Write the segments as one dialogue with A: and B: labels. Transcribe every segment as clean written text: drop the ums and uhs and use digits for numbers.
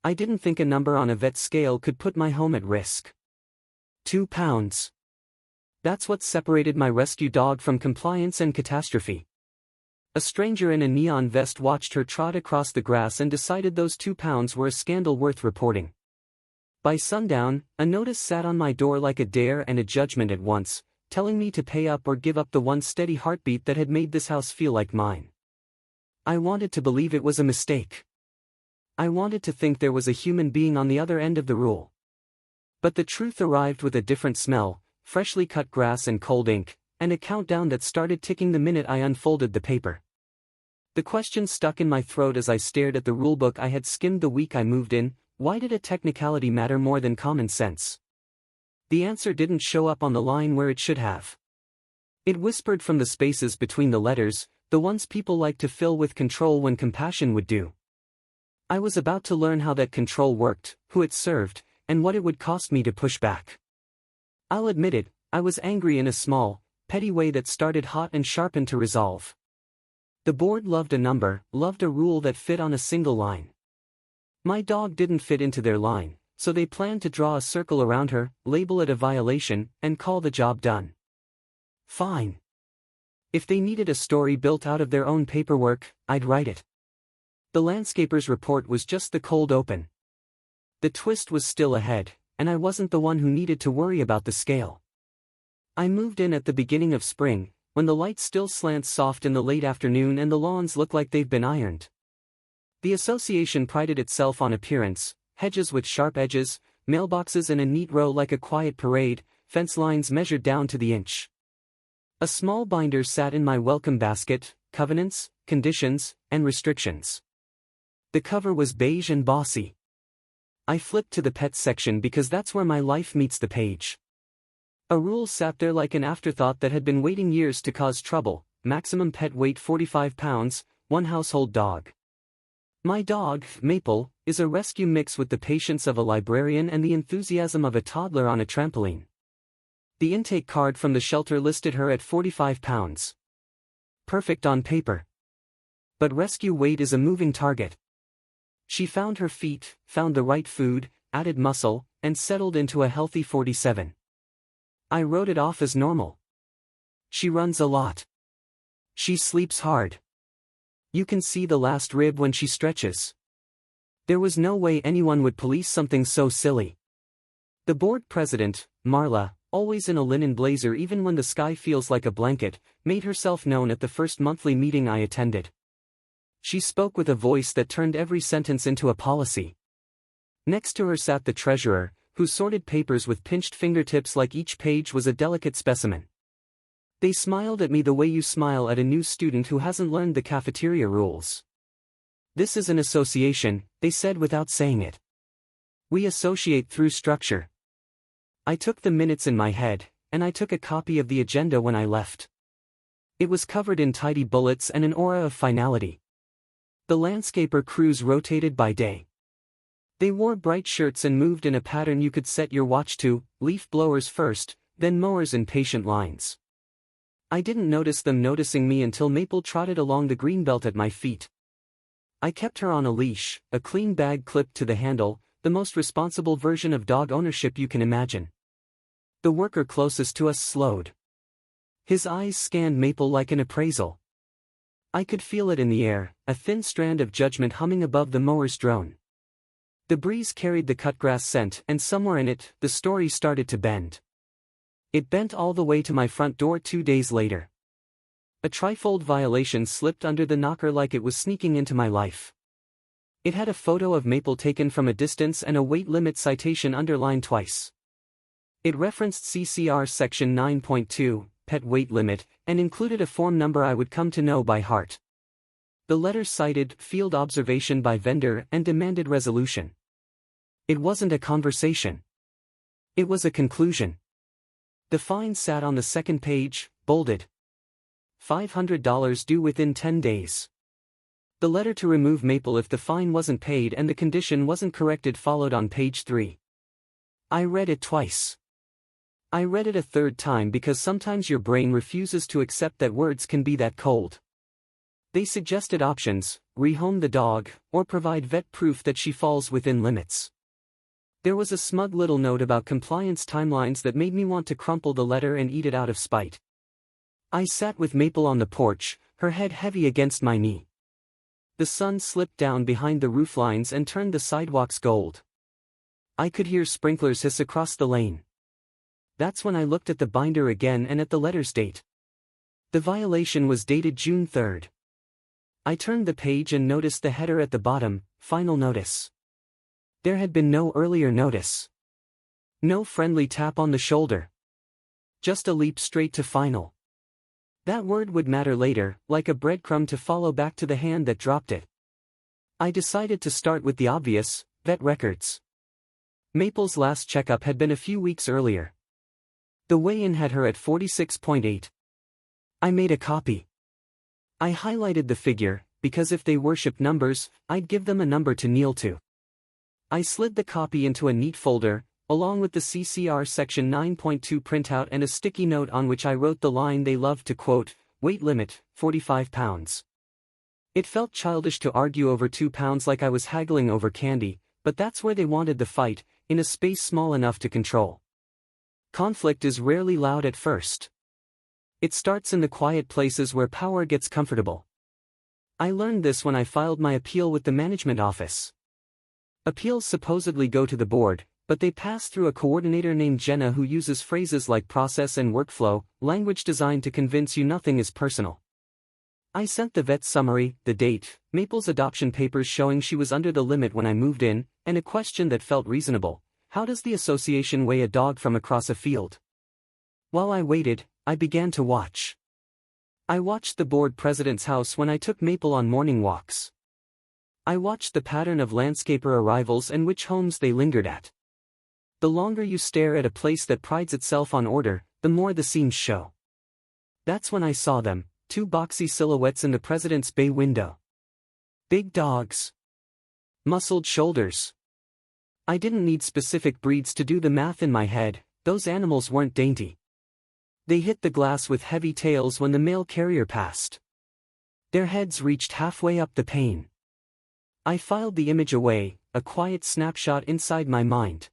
A: I didn't think a number on a vet scale could put my home at risk. 2 pounds. That's what separated my rescue dog from compliance and catastrophe. A stranger in a neon vest watched her trot across the grass and decided those 2 pounds were a scandal worth reporting. By sundown, a notice sat on my door like a dare and a judgment at once, telling me to pay up or give up the one steady heartbeat that had made this house feel like mine. I wanted to believe it was a mistake. I wanted to think there was a human being on the other end of the rule. But the truth arrived with a different smell, freshly cut grass and cold ink, and a countdown that started ticking the minute I unfolded the paper. The question stuck in my throat as I stared at the rulebook I had skimmed the week I moved in: why did a technicality matter more than common sense? The answer didn't show up on the line where it should have. It whispered from the spaces between the letters, the ones people like to fill with control when compassion would do. I was about to learn how that control worked, who it served, and what it would cost me to push back. I'll admit it, I was angry in a small, petty way that started hot and sharpened to resolve. The board loved a number, loved a rule that fit on a single line. My dog didn't fit into their line, so they planned to draw a circle around her, label it a violation, and call the job done. Fine. If they needed a story built out of their own paperwork, I'd write it. The landscaper's report was just the cold open. The twist was still ahead, and I wasn't the one who needed to worry about the scale. I moved in at the beginning of spring, when the light still slants soft in the late afternoon and the lawns look like they've been ironed. The association prided itself on appearance: hedges with sharp edges, mailboxes in a neat row like a quiet parade, fence lines measured down to the inch. A small binder sat in my welcome basket: covenants, conditions, and restrictions. The cover was beige and bossy. I flipped to the pets section because that's where my life meets the page. A rule sat there like an afterthought that had been waiting years to cause trouble: maximum pet weight 45 pounds, one household dog. My dog, Maple, is a rescue mix with the patience of a librarian and the enthusiasm of a toddler on a trampoline. The intake card from the shelter listed her at 45 pounds. Perfect on paper. But rescue weight is a moving target. She found her feet, found the right food, added muscle, and settled into a healthy 47. I wrote it off as normal. She runs a lot. She sleeps hard. You can see the last rib when she stretches. There was no way anyone would police something so silly. The board president, Marla, always in a linen blazer even when the sky feels like a blanket, made herself known at the first monthly meeting I attended. She spoke with a voice that turned every sentence into a policy. Next to her sat the treasurer, who sorted papers with pinched fingertips like each page was a delicate specimen. They smiled at me the way you smile at a new student who hasn't learned the cafeteria rules. This is an association, they said without saying it. We associate through structure. I took the minutes in my head, and I took a copy of the agenda when I left. It was covered in tidy bullets and an aura of finality. The landscaper crews rotated by day. They wore bright shirts and moved in a pattern you could set your watch to: leaf blowers first, then mowers in patient lines. I didn't notice them noticing me until Maple trotted along the greenbelt at my feet. I kept her on a leash, a clean bag clipped to the handle, the most responsible version of dog ownership you can imagine. The worker closest to us slowed. His eyes scanned Maple like an appraisal. I could feel it in the air, a thin strand of judgment humming above the mower's drone. The breeze carried the cut grass scent, and somewhere in it, the story started to bend. It bent all the way to my front door 2 days later. A trifold violation slipped under the knocker like it was sneaking into my life. It had a photo of Maple taken from a distance and a weight limit citation underlined twice. It referenced CCR Section 9.2, pet weight limit, and included a form number I would come to know by heart. The letter cited field observation by vendor and demanded resolution. It wasn't a conversation. It was a conclusion. The fine sat on the second page, bolded. $500 due within 10 days. The letter to remove Maple if the fine wasn't paid and the condition wasn't corrected followed on page 3. I read it twice. I read it a third time because sometimes your brain refuses to accept that words can be that cold. They suggested options: rehome the dog, or provide vet proof that she falls within limits. There was a smug little note about compliance timelines that made me want to crumple the letter and eat it out of spite. I sat with Maple on the porch, her head heavy against my knee. The sun slipped down behind the rooflines and turned the sidewalks gold. I could hear sprinklers hiss across the lane. That's when I looked at the binder again and at the letter's date. The violation was dated June 3rd. I turned the page and noticed the header at the bottom: final notice. There had been no earlier notice. No friendly tap on the shoulder. Just a leap straight to final. That word would matter later, like a breadcrumb to follow back to the hand that dropped it. I decided to start with the obvious: vet records. Maple's last checkup had been a few weeks earlier. The weigh-in had her at 46.8. I made a copy. I highlighted the figure, because if they worshipped numbers, I'd give them a number to kneel to. I slid the copy into a neat folder, along with the CCR Section 9.2 printout and a sticky note on which I wrote the line they loved to quote: weight limit, 45 pounds. It felt childish to argue over 2 pounds like I was haggling over candy, but that's where they wanted the fight, in a space small enough to control. Conflict is rarely loud at first. It starts in the quiet places where power gets comfortable. I learned this when I filed my appeal with the management office. Appeals supposedly go to the board, but they pass through a coordinator named Jenna who uses phrases like process and workflow, language designed to convince you nothing is personal. I sent the vet's summary, the date, Maple's adoption papers showing she was under the limit when I moved in, and a question that felt reasonable: how does the association weigh a dog from across a field? While I waited, I began to watch. I watched the board president's house when I took Maple on morning walks. I watched the pattern of landscaper arrivals and which homes they lingered at. The longer you stare at a place that prides itself on order, the more the seams show. That's when I saw them, two boxy silhouettes in the president's bay window. Big dogs. Muscled shoulders. I didn't need specific breeds to do the math in my head. Those animals weren't dainty. They hit the glass with heavy tails when the mail carrier passed. Their heads reached halfway up the pane. I filed the image away, a quiet snapshot inside my mind.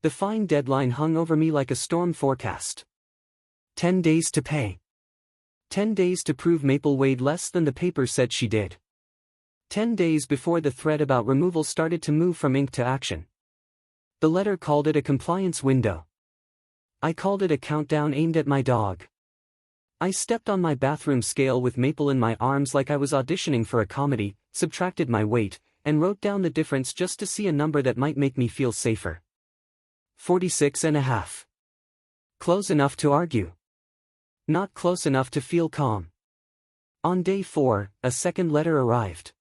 A: The fine deadline hung over me like a storm forecast. 10 days to pay. 10 days to prove Maple weighed less than the paper said she did. 10 days before the thread about removal started to move from ink to action. The letter called it a compliance window. I called it a countdown aimed at my dog. I stepped on my bathroom scale with Maple in my arms like I was auditioning for a comedy, subtracted my weight, and wrote down the difference just to see a number that might make me feel safer. 46.5. Close enough to argue. Not close enough to feel calm. On day 4, a second letter arrived.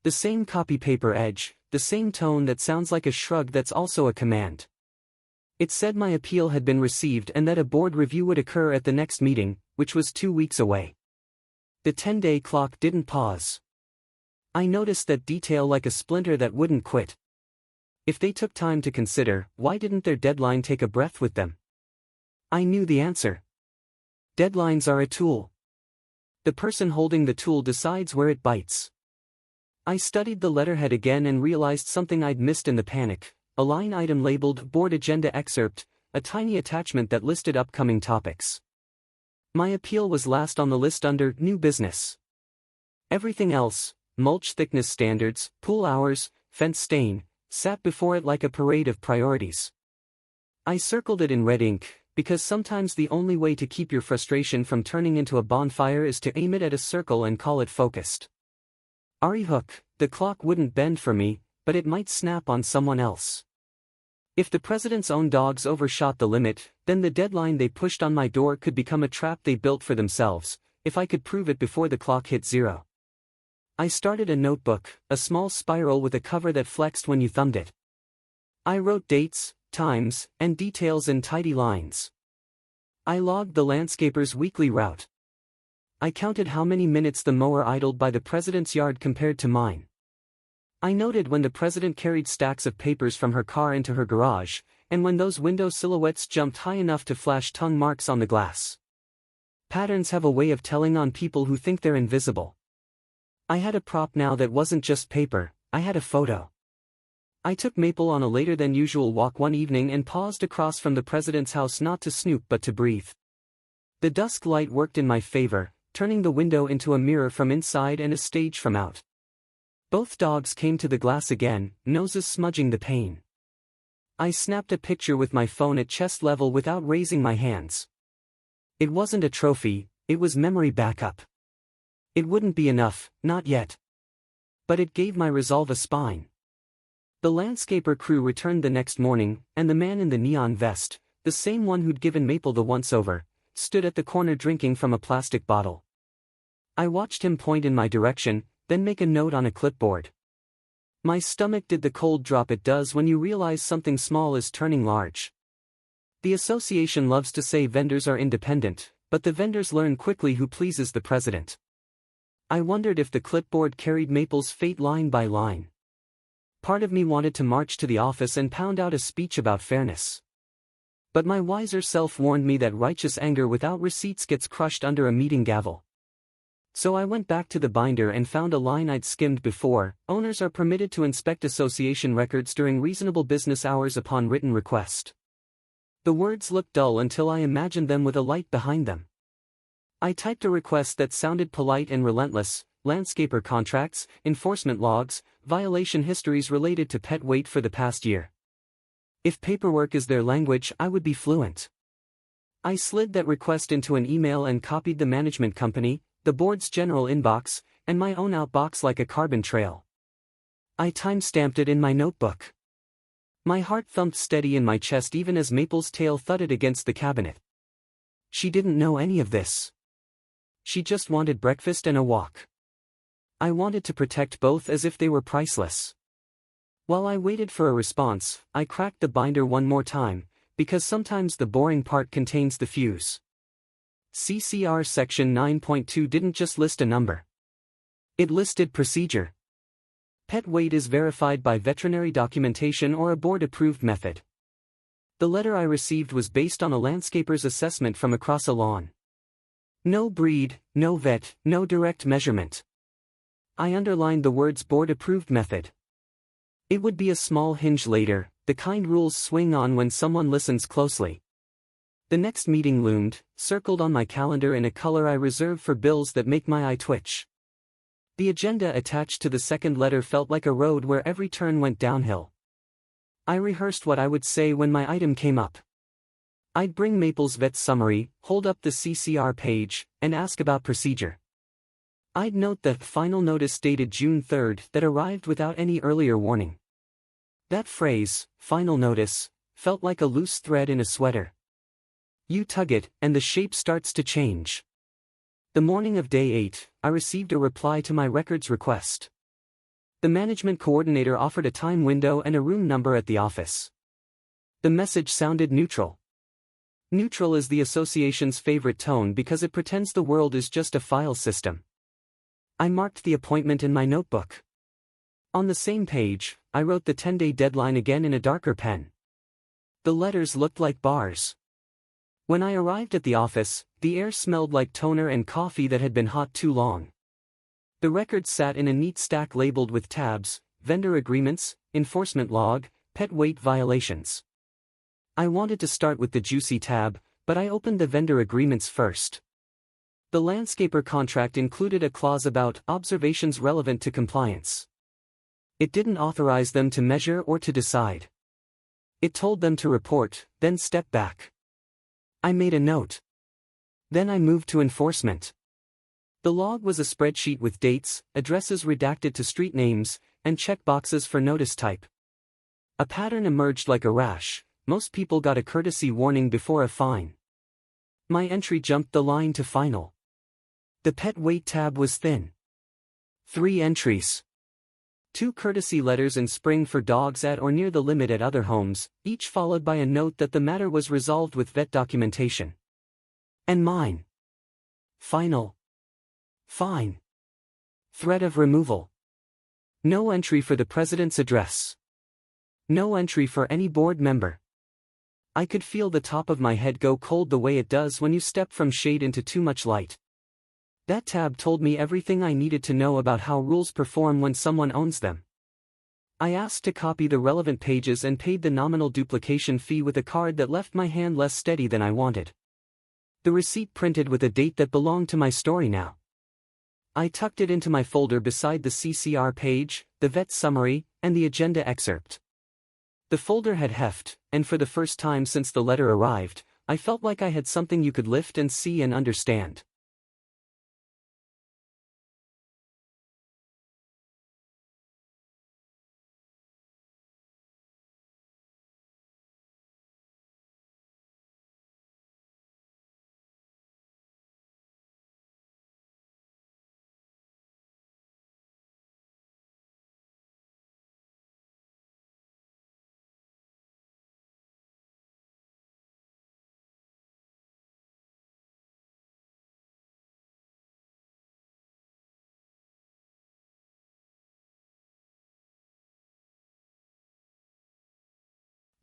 A: The same copy paper edge, the same tone that sounds like a shrug that's also a command. It said my appeal had been received and that a board review would occur at the next meeting, which was 2 weeks away. The 10-day clock didn't pause. I noticed that detail like a splinter that wouldn't quit. If they took time to consider, why didn't their deadline take a breath with them? I knew the answer. Deadlines are a tool. The person holding the tool decides where it bites. I studied the letterhead again and realized something I'd missed in the panic: a line item labeled Board Agenda Excerpt, a tiny attachment that listed upcoming topics. My appeal was last on the list under New Business. Everything else, mulch thickness standards, pool hours, fence stain, sat before it like a parade of priorities. I circled it in red ink, because sometimes the only way to keep your frustration from turning into a bonfire is to aim it at a circle and call it focused. Hook, the clock wouldn't bend for me, but it might snap on someone else. If the president's own dogs overshot the limit, then the deadline they pushed on my door could become a trap they built for themselves, if I could prove it before the clock hit 0. I started a notebook, a small spiral with a cover that flexed when you thumbed it. I wrote dates, times, and details in tidy lines. I logged the landscaper's weekly route. I counted how many minutes the mower idled by the president's yard compared to mine. I noted when the president carried stacks of papers from her car into her garage, and when those window silhouettes jumped high enough to flash tongue marks on the glass. Patterns have a way of telling on people who think they're invisible. I had a prop now that wasn't just paper, I had a photo. I took Maple on a later than usual walk one evening and paused across from the president's house not to snoop but to breathe. The dusk light worked in my favor, turning the window into a mirror from inside and a stage from out. Both dogs came to the glass again, noses smudging the pane. I snapped a picture with my phone at chest level without raising my hands. It wasn't a trophy, it was memory backup. It wouldn't be enough, not yet. But it gave my resolve a spine. The landscaper crew returned the next morning, and the man in the neon vest, the same one who'd given Maple the once-over, stood at the corner drinking from a plastic bottle. I watched him point in my direction, then make a note on a clipboard. My stomach did the cold drop it does when you realize something small is turning large. The association loves to say vendors are independent, but the vendors learn quickly who pleases the president. I wondered if the clipboard carried Maple's fate line by line. Part of me wanted to march to the office and pound out a speech about fairness. But my wiser self warned me that righteous anger without receipts gets crushed under a meeting gavel. So I went back to the binder and found a line I'd skimmed before: owners are permitted to inspect association records during reasonable business hours upon written request. The words looked dull until I imagined them with a light behind them. I typed a request that sounded polite and relentless: landscaper contracts, enforcement logs, violation histories related to pet weight for the past year. If paperwork is their language, I would be fluent. I slid that request into an email and copied the management company, the board's general inbox, and my own outbox like a carbon trail. I time-stamped it in my notebook. My heart thumped steady in my chest even as Maple's tail thudded against the cabinet. She didn't know any of this. She just wanted breakfast and a walk. I wanted to protect both as if they were priceless. While I waited for a response, I cracked the binder one more time, because sometimes the boring part contains the fuse. CCR Section 9.2 didn't just list a number. It listed procedure. Pet weight is verified by veterinary documentation or a board-approved method. The letter I received was based on a landscaper's assessment from across a lawn. No breed, no vet, no direct measurement. I underlined the words board-approved method. It would be a small hinge later, the kind rules swing on when someone listens closely. The next meeting loomed, circled on my calendar in a color I reserve for bills that make my eye twitch. The agenda attached to the second letter felt like a road where every turn went downhill. I rehearsed what I would say when my item came up. I'd bring Maple's vet summary, hold up the CCR page, and ask about procedure. I'd note the final notice dated June 3rd that arrived without any earlier warning. That phrase, final notice, felt like a loose thread in a sweater. You tug it, and the shape starts to change. The morning of day 8, I received a reply to my records request. The management coordinator offered a time window and a room number at the office. The message sounded neutral. Neutral is the association's favorite tone because it pretends the world is just a file system. I marked the appointment in my notebook. On the same page, I wrote the 10-day deadline again in a darker pen. The letters looked like bars. When I arrived at the office, the air smelled like toner and coffee that had been hot too long. The records sat in a neat stack labeled with tabs: vendor agreements, enforcement log, pet weight violations. I wanted to start with the juicy tab, but I opened the vendor agreements first. The landscaper contract included a clause about observations relevant to compliance. It didn't authorize them to measure or to decide. It told them to report, then step back. I made a note. Then I moved to enforcement. The log was a spreadsheet with dates, addresses redacted to street names, and checkboxes for notice type. A pattern emerged like a rash. Most people got a courtesy warning before a fine. My entry jumped the line to final. The pet weight tab was thin. 3 entries. 2 courtesy letters in spring for dogs at or near the limit at other homes, each followed by a note that the matter was resolved with vet documentation. And mine. Final. Fine. Threat of removal. No entry for the president's address. No entry for any board member. I could feel the top of my head go cold the way it does when you step from shade into too much light. That tab told me everything I needed to know about how rules perform when someone owns them. I asked to copy the relevant pages and paid the nominal duplication fee with a card that left my hand less steady than I wanted. The receipt printed with a date that belonged to my story now. I tucked it into my folder beside the CCR page, the vet summary, and the agenda excerpt. The folder had heft, and for the first time since the letter arrived, I felt like I had something you could lift and see and understand.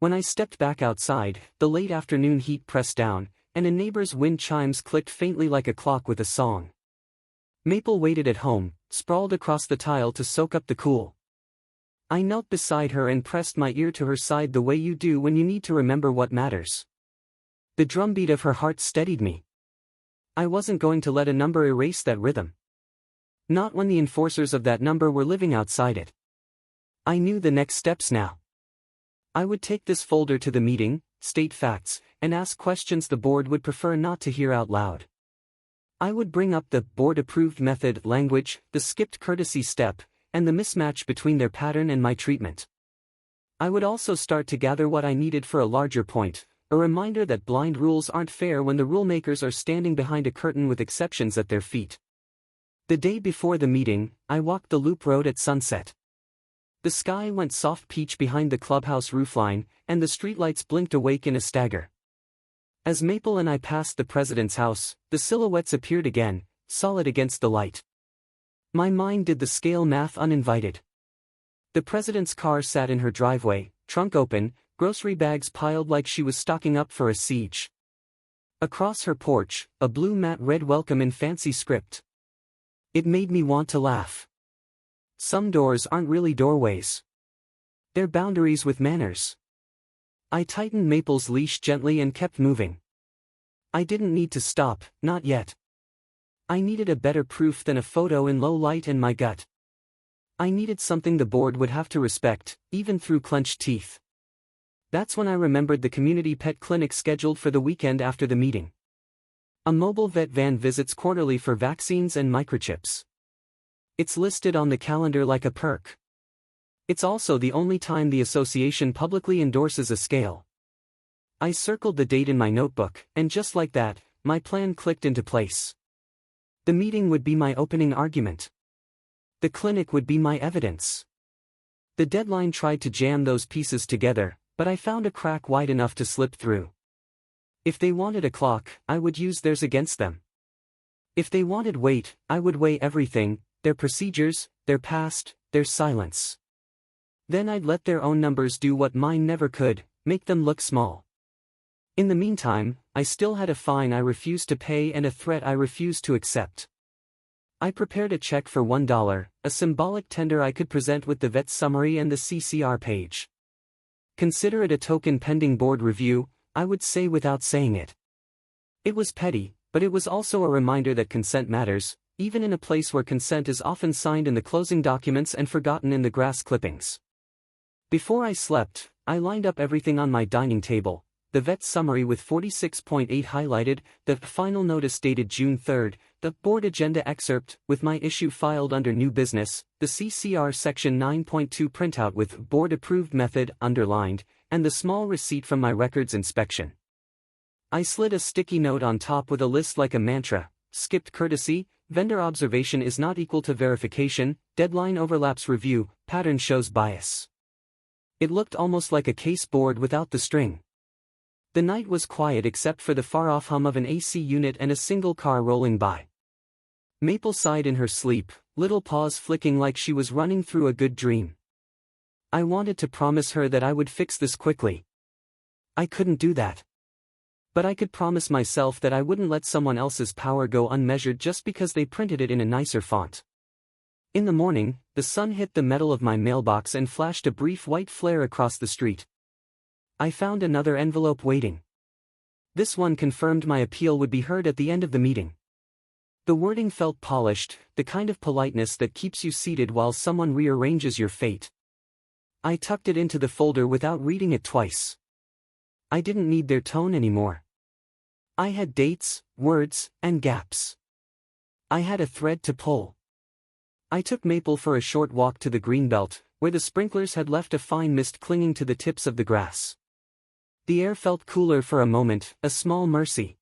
A: When I stepped back outside, the late afternoon heat pressed down, and a neighbor's wind chimes clicked faintly like a clock with a song. Maple waited at home, sprawled across the tile to soak up the cool. I knelt beside her and pressed my ear to her side the way you do when you need to remember what matters. The drumbeat of her heart steadied me. I wasn't going to let a number erase that rhythm. Not when the enforcers of that number were living outside it. I knew the next steps now. I would take this folder to the meeting, state facts, and ask questions the board would prefer not to hear out loud. I would bring up the board-approved method language, the skipped courtesy step, and the mismatch between their pattern and my treatment. I would also start to gather what I needed for a larger point, a reminder that blind rules aren't fair when the rulemakers are standing behind a curtain with exceptions at their feet. The day before the meeting, I walked the loop road at sunset. The sky went soft peach behind the clubhouse roofline, and the streetlights blinked awake in a stagger. As Maple and I passed the president's house, the silhouettes appeared again, solid against the light. My mind did the scale math uninvited. The president's car sat in her driveway, trunk open, grocery bags piled like she was stocking up for a siege. Across her porch, a blue mat read welcome in fancy script. It made me want to laugh. Some doors aren't really doorways. They're boundaries with manners. I tightened Maple's leash gently and kept moving. I didn't need to stop, not yet. I needed a better proof than a photo in low light and my gut. I needed something the board would have to respect, even through clenched teeth. That's when I remembered the community pet clinic scheduled for the weekend after the meeting. A mobile vet van visits quarterly for vaccines and microchips. It's listed on the calendar like a perk. It's also the only time the association publicly endorses a scale. I circled the date in my notebook, and just like that, my plan clicked into place. The meeting would be my opening argument. The clinic would be my evidence. The deadline tried to jam those pieces together, but I found a crack wide enough to slip through. If they wanted a clock, I would use theirs against them. If they wanted weight, I would weigh everything, their procedures, their past, their silence. Then I'd let their own numbers do what mine never could, make them look small. In the meantime, I still had a fine I refused to pay and a threat I refused to accept. I prepared a check for $1, a symbolic tender I could present with the vet summary and the CCR page. Consider it a token pending board review, I would say without saying it. It was petty, but it was also a reminder that consent matters, even in a place where consent is often signed in the closing documents and forgotten in the grass clippings. Before I slept, I lined up everything on my dining table, the vet summary with 46.8 highlighted, the final notice dated June 3rd, the board agenda excerpt with my issue filed under new business, the CCR section 9.2 printout with board approved method underlined, and the small receipt from my records inspection. I slid a sticky note on top with a list like a mantra: skipped courtesy, vendor observation is not equal to verification, deadline overlaps review, pattern shows bias. It looked almost like a case board without the string. The night was quiet except for the far-off hum of an AC unit and a single car rolling by. Maple sighed in her sleep, little paws flicking like she was running through a good dream. I wanted to promise her that I would fix this quickly. I couldn't do that. But I could promise myself that I wouldn't let someone else's power go unmeasured just because they printed it in a nicer font. In the morning, the sun hit the metal of my mailbox and flashed a brief white flare across the street. I found another envelope waiting. This one confirmed my appeal would be heard at the end of the meeting. The wording felt polished, the kind of politeness that keeps you seated while someone rearranges your fate. I tucked it into the folder without reading it twice. I didn't need their tone anymore. I had dates, words, and gaps. I had a thread to pull. I took Maple for a short walk to the greenbelt, where the sprinklers had left a fine mist clinging to the tips of the grass. The air felt cooler for a moment, a small mercy.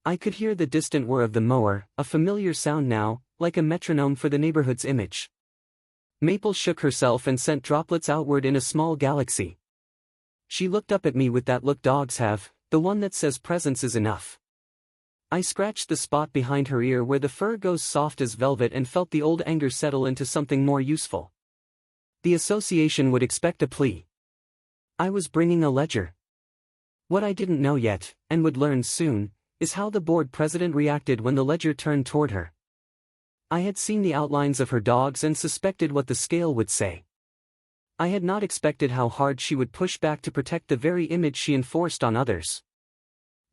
A: I could hear the distant whir of the mower, a familiar sound now, like a metronome for the neighborhood's image. Maple shook herself and sent droplets outward in a small galaxy. She looked up at me with that look dogs have, the one that says presence is enough. I scratched the spot behind her ear where the fur goes soft as velvet and felt the old anger settle into something more useful. The association would expect a plea. I was bringing a ledger. What I didn't know yet, and would learn soon, is how the board president reacted when the ledger turned toward her. I had seen the outlines of her dogs and suspected what the scale would say. I had not expected how hard she would push back to protect the very image she enforced on others.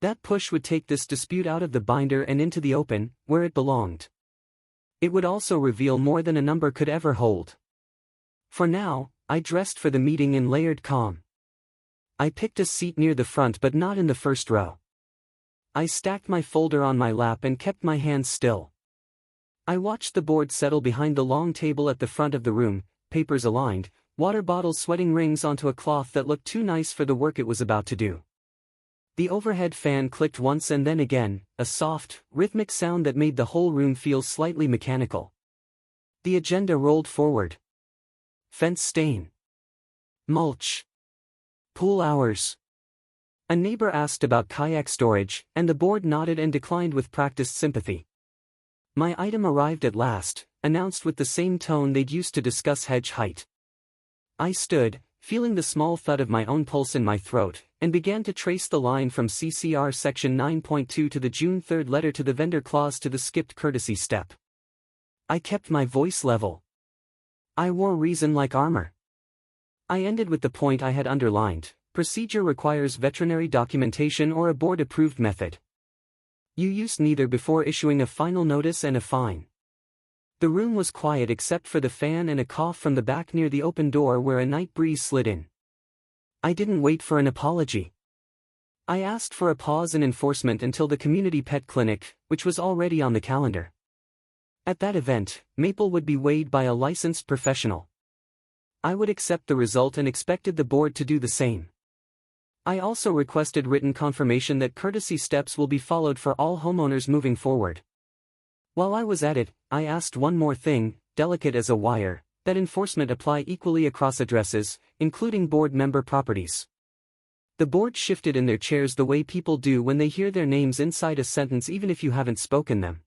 A: That push would take this dispute out of the binder and into the open, where it belonged. It would also reveal more than a number could ever hold. For now, I dressed for the meeting in layered calm. I picked a seat near the front but not in the first row. I stacked my folder on my lap and kept my hands still. I watched the board settle behind the long table at the front of the room, papers aligned, water bottles sweating rings onto a cloth that looked too nice for the work it was about to do. The overhead fan clicked once and then again, a soft, rhythmic sound that made the whole room feel slightly mechanical. The agenda rolled forward. Fence stain. Mulch. Pool hours. A neighbor asked about kayak storage, and the board nodded and declined with practiced sympathy. My item arrived at last, announced with the same tone they'd used to discuss hedge height. I stood, feeling the small thud of my own pulse in my throat, and began to trace the line from CCR section 9.2 to the June 3rd letter to the vendor clause to the skipped courtesy step. I kept my voice level. I wore reason like armor. I ended with the point I had underlined: procedure requires veterinary documentation or a board-approved method. You used neither before issuing a final notice and a fine. The room was quiet except for the fan and a cough from the back near the open door where a night breeze slid in. I didn't wait for an apology. I asked for a pause in enforcement until the community pet clinic, which was already on the calendar. At that event, Maple would be weighed by a licensed professional. I would accept the result and expected the board to do the same. I also requested written confirmation that courtesy steps will be followed for all homeowners moving forward. While I was at it, I asked one more thing, delicate as a wire, that enforcement apply equally across addresses, including board member properties. The board shifted in their chairs the way people do when they hear their names inside a sentence even if you haven't spoken them.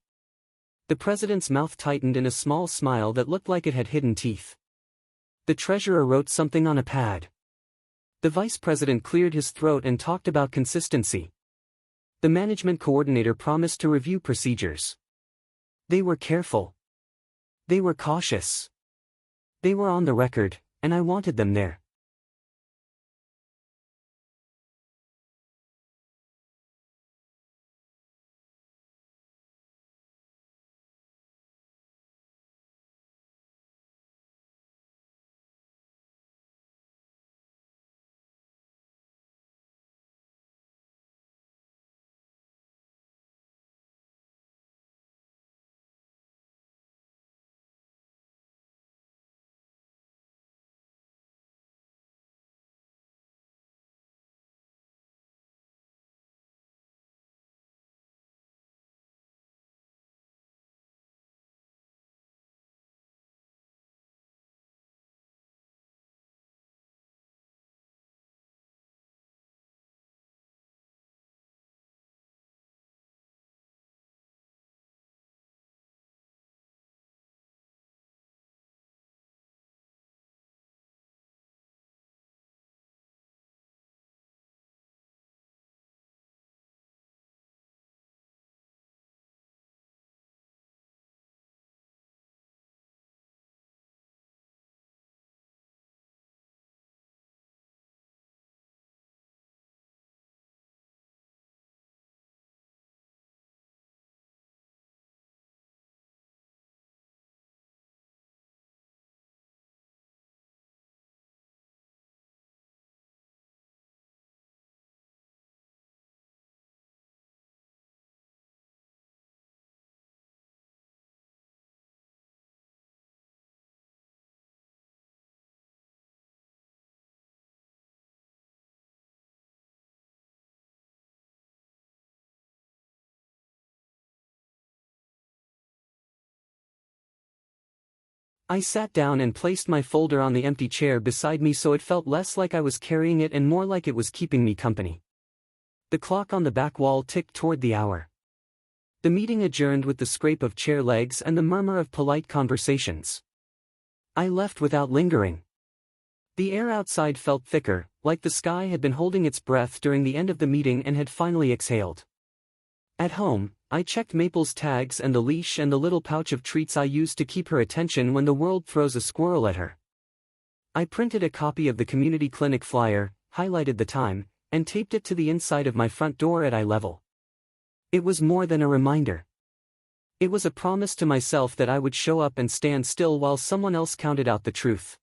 A: The president's mouth tightened in a small smile that looked like it had hidden teeth. The treasurer wrote something on a pad. The vice president cleared his throat and talked about consistency. The management coordinator promised to review procedures. They were careful. They were cautious. They were on the record, and I wanted them there. I sat down and placed my folder on the empty chair beside me so it felt less like I was carrying it and more like it was keeping me company. The clock on the back wall ticked toward the hour. The meeting adjourned with the scrape of chair legs and the murmur of polite conversations. I left without lingering. The air outside felt thicker, like the sky had been holding its breath during the end of the meeting and had finally exhaled. At home, I checked Maple's tags and the leash and the little pouch of treats I used to keep her attention when the world throws a squirrel at her. I printed a copy of the community clinic flyer, highlighted the time, and taped it to the inside of my front door at eye level. It was more than a reminder. It was a promise to myself that I would show up and stand still while someone else counted out the truth.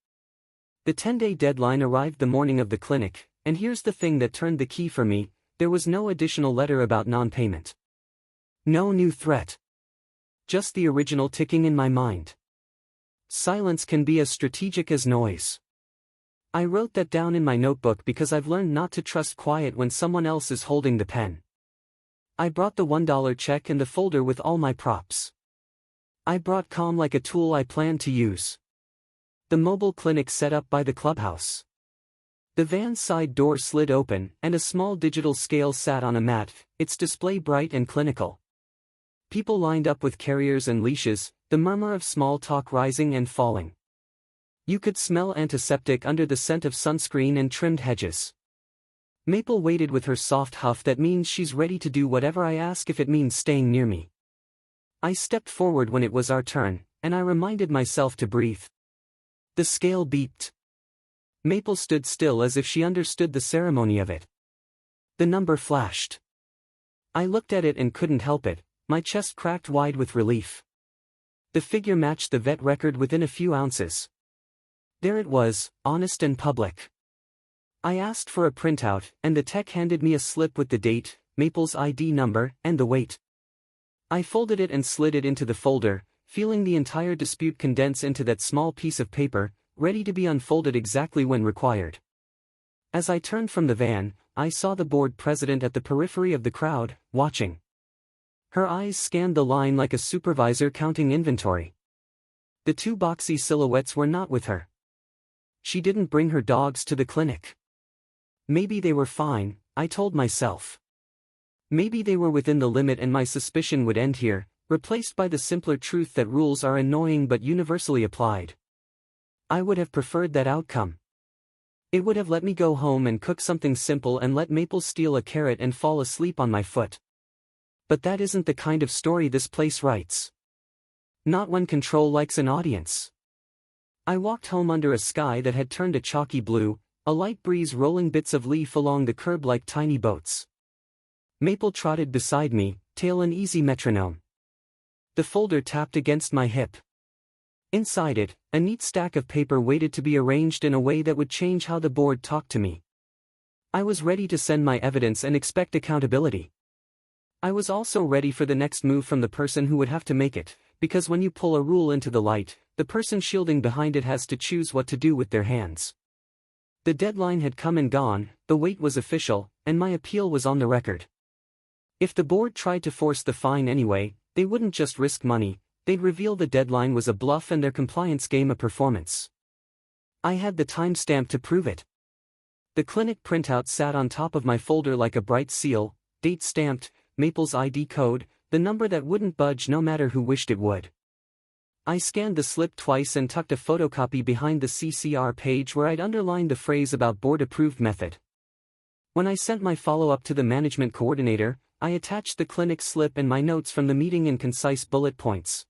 A: The 10-day deadline arrived the morning of the clinic, and here's the thing that turned the key for me: there was no additional letter about non-payment. No new threat. Just the original ticking in my mind. Silence can be as strategic as noise. I wrote that down in my notebook because I've learned not to trust quiet when someone else is holding the pen. I brought the $1 check and the folder with all my props. I brought calm like a tool I planned to use. The mobile clinic set up by the clubhouse. The van's side door slid open, and a small digital scale sat on a mat, its display bright and clinical. People lined up with carriers and leashes, the murmur of small talk rising and falling. You could smell antiseptic under the scent of sunscreen and trimmed hedges. Maple waited with her soft huff that means she's ready to do whatever I ask if it means staying near me. I stepped forward when it was our turn, and I reminded myself to breathe. The scale beeped. Maple stood still as if she understood the ceremony of it. The number flashed. I looked at it and couldn't help it, my chest cracked wide with relief. The figure matched the vet record within a few ounces. There it was, honest and public. I asked for a printout, and the tech handed me a slip with the date, Maple's ID number, and the weight. I folded it and slid it into the folder, feeling the entire dispute condense into that small piece of paper, ready to be unfolded exactly when required. As I turned from the van, I saw the board president at the periphery of the crowd, watching. Her eyes scanned the line like a supervisor counting inventory. The two boxy silhouettes were not with her. She didn't bring her dogs to the clinic. Maybe they were fine, I told myself. Maybe they were within the limit and my suspicion would end here, replaced by the simpler truth that rules are annoying but universally applied. I would have preferred that outcome. It would have let me go home and cook something simple and let Maple steal a carrot and fall asleep on my foot. But that isn't the kind of story this place writes. Not when control likes an audience. I walked home under a sky that had turned a chalky blue, a light breeze rolling bits of leaf along the curb like tiny boats. Maple trotted beside me, tail an easy metronome. The folder tapped against my hip. Inside it, a neat stack of paper waited to be arranged in a way that would change how the board talked to me. I was ready to send my evidence and expect accountability. I was also ready for the next move from the person who would have to make it, because when you pull a rule into the light, the person shielding behind it has to choose what to do with their hands. The deadline had come and gone, the wait was official, and my appeal was on the record. If the board tried to force the fine anyway, they wouldn't just risk money, they'd reveal the deadline was a bluff and their compliance game a performance. I had the timestamp to prove it. The clinic printout sat on top of my folder like a bright seal, date stamped, Maple's ID code, the number that wouldn't budge no matter who wished it would. I scanned the slip twice and tucked a photocopy behind the CCR page where I'd underlined the phrase about board-approved method. When I sent my follow-up to the management coordinator, I attached the clinic slip and my notes from the meeting in concise bullet points.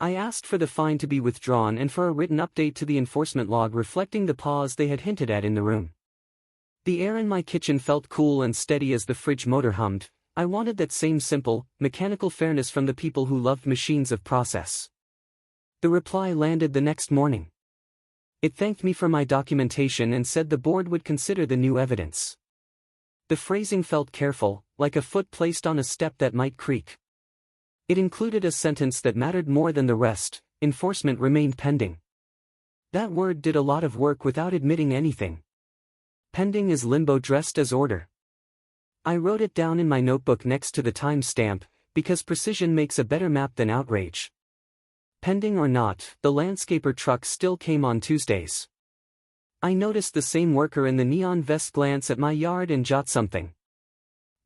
A: I asked for the fine to be withdrawn and for a written update to the enforcement log reflecting the pause they had hinted at in the room. The air in my kitchen felt cool and steady as the fridge motor hummed. I wanted that same simple, mechanical fairness from the people who loved machines of process. The reply landed the next morning. It thanked me for my documentation and said the board would consider the new evidence. The phrasing felt careful, like a foot placed on a step that might creak. It included a sentence that mattered more than the rest: enforcement remained pending. That word did a lot of work without admitting anything. Pending is limbo dressed as order. I wrote it down in my notebook next to the time stamp, because precision makes a better map than outrage. Pending or not, the landscaper truck still came on Tuesdays. I noticed the same worker in the neon vest glance at my yard and jot something.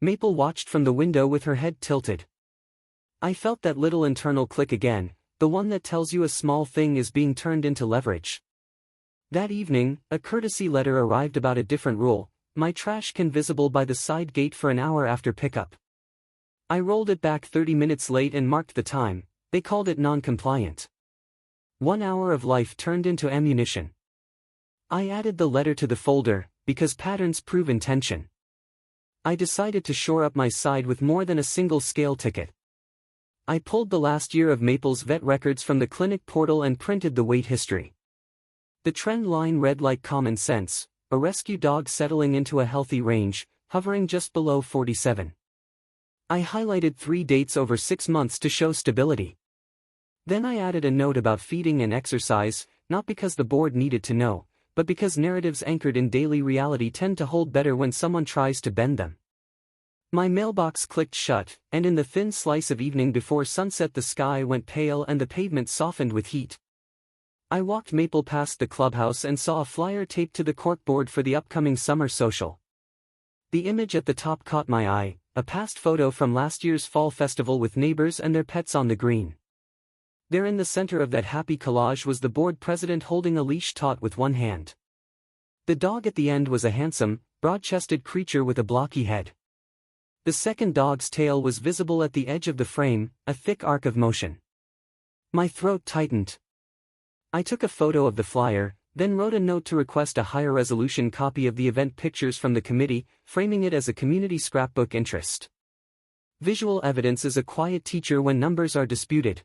A: Maple watched from the window with her head tilted. I felt that little internal click again, the one that tells you a small thing is being turned into leverage. That evening, a courtesy letter arrived about a different rule: my trash can visible by the side gate for an hour after pickup. I rolled it back 30 minutes late and marked the time. They called it non-compliant. 1 hour of life turned into ammunition. I added the letter to the folder, because patterns prove intention. I decided to shore up my side with more than a single scale ticket. I pulled the last year of Maple's vet records from the clinic portal and printed the weight history. The trend line read like common sense: a rescue dog settling into a healthy range, hovering just below 47. I highlighted 3 dates over 6 months to show stability. Then I added a note about feeding and exercise, not because the board needed to know, but because narratives anchored in daily reality tend to hold better when someone tries to bend them. My mailbox clicked shut, and in the thin slice of evening before sunset the sky went pale and the pavement softened with heat. I walked Maple past the clubhouse and saw a flyer taped to the corkboard for the upcoming summer social. The image at the top caught my eye, a past photo from last year's fall festival with neighbors and their pets on the green. There in the center of that happy collage was the board president holding a leash taut with one hand. The dog at the end was a handsome, broad-chested creature with a blocky head. The second dog's tail was visible at the edge of the frame, a thick arc of motion. My throat tightened. I took a photo of the flyer, then wrote a note to request a higher resolution copy of the event pictures from the committee, framing it as a community scrapbook interest. Visual evidence is a quiet teacher when numbers are disputed.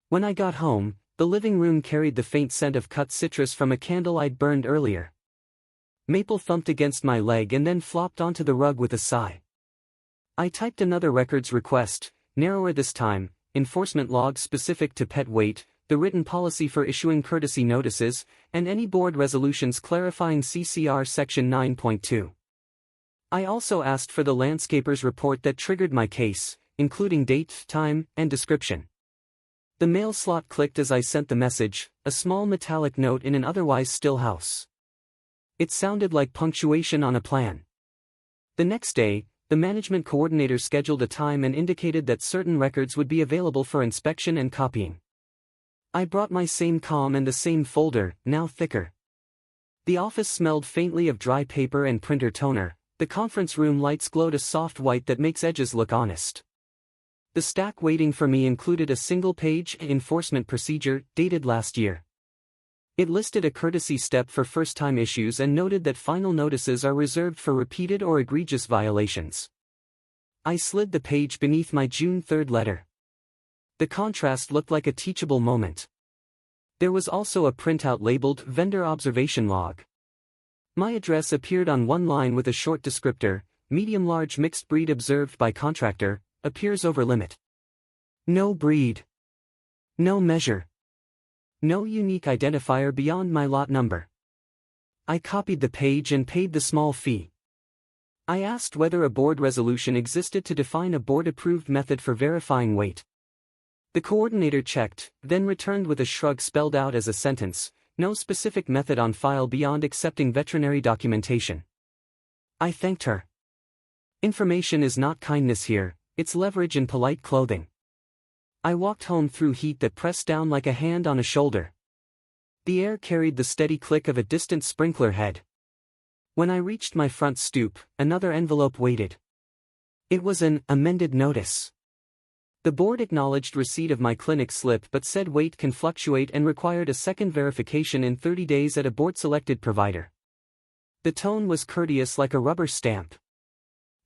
A: When I got home, the living room carried the faint scent of cut citrus from a candle I'd burned earlier. Maple thumped against my leg and then flopped onto the rug with a sigh. I typed another records request, narrower this time: enforcement logs specific to pet weight, the written policy for issuing courtesy notices, and any board resolutions clarifying CCR Section 9.2. I also asked for the landscaper's report that triggered my case, including date, time, and description. The mail slot clicked as I sent the message, a small metallic note in an otherwise still house. It sounded like punctuation on a plan. The next day, the management coordinator scheduled a time and indicated that certain records would be available for inspection and copying. I brought my same com and the same folder, now thicker. The office smelled faintly of dry paper and printer toner. The conference room lights glowed a soft white that makes edges look honest. The stack waiting for me included a single-page enforcement procedure, dated last year. It listed a courtesy step for first-time issues and noted that final notices are reserved for repeated or egregious violations. I slid the page beneath my June 3rd letter. The contrast looked like a teachable moment. There was also a printout labeled Vendor Observation Log. My address appeared on one line with a short descriptor: medium-large mixed breed observed by contractor, appears over limit. No breed. No measure. No unique identifier beyond my lot number. I copied the page and paid the small fee. I asked whether a board resolution existed to define a board-approved method for verifying weight. The coordinator checked, then returned with a shrug spelled out as a sentence: no specific method on file beyond accepting veterinary documentation. I thanked her. Information is not kindness here, it's leverage in polite clothing. I walked home through heat that pressed down like a hand on a shoulder. The air carried the steady click of a distant sprinkler head. When I reached my front stoop, another envelope waited. It was an amended notice. The board acknowledged receipt of my clinic slip but said weight can fluctuate and required a second verification in 30 days at a board-selected provider. The tone was courteous like a rubber stamp.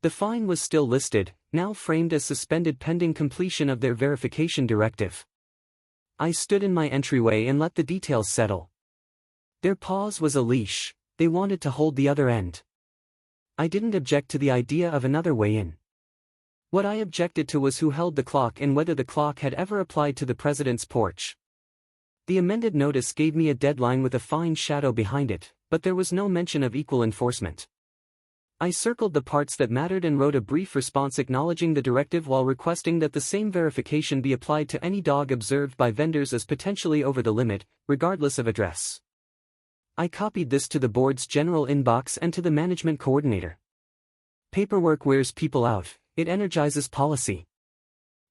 A: The fine was still listed, now framed as suspended pending completion of their verification directive. I stood in my entryway and let the details settle. Their pause was a leash, They wanted to hold the other end. I didn't object to the idea of another way in. What I objected to was who held the clock and whether the clock had ever applied to the president's porch. The amended notice gave me a deadline with a fine shadow behind it, but there was no mention of equal enforcement. I circled the parts that mattered and wrote a brief response acknowledging the directive while requesting that the same verification be applied to any dog observed by vendors as potentially over the limit, regardless of address. I copied this to the board's general inbox and to the management coordinator. Paperwork wears people out, it energizes policy.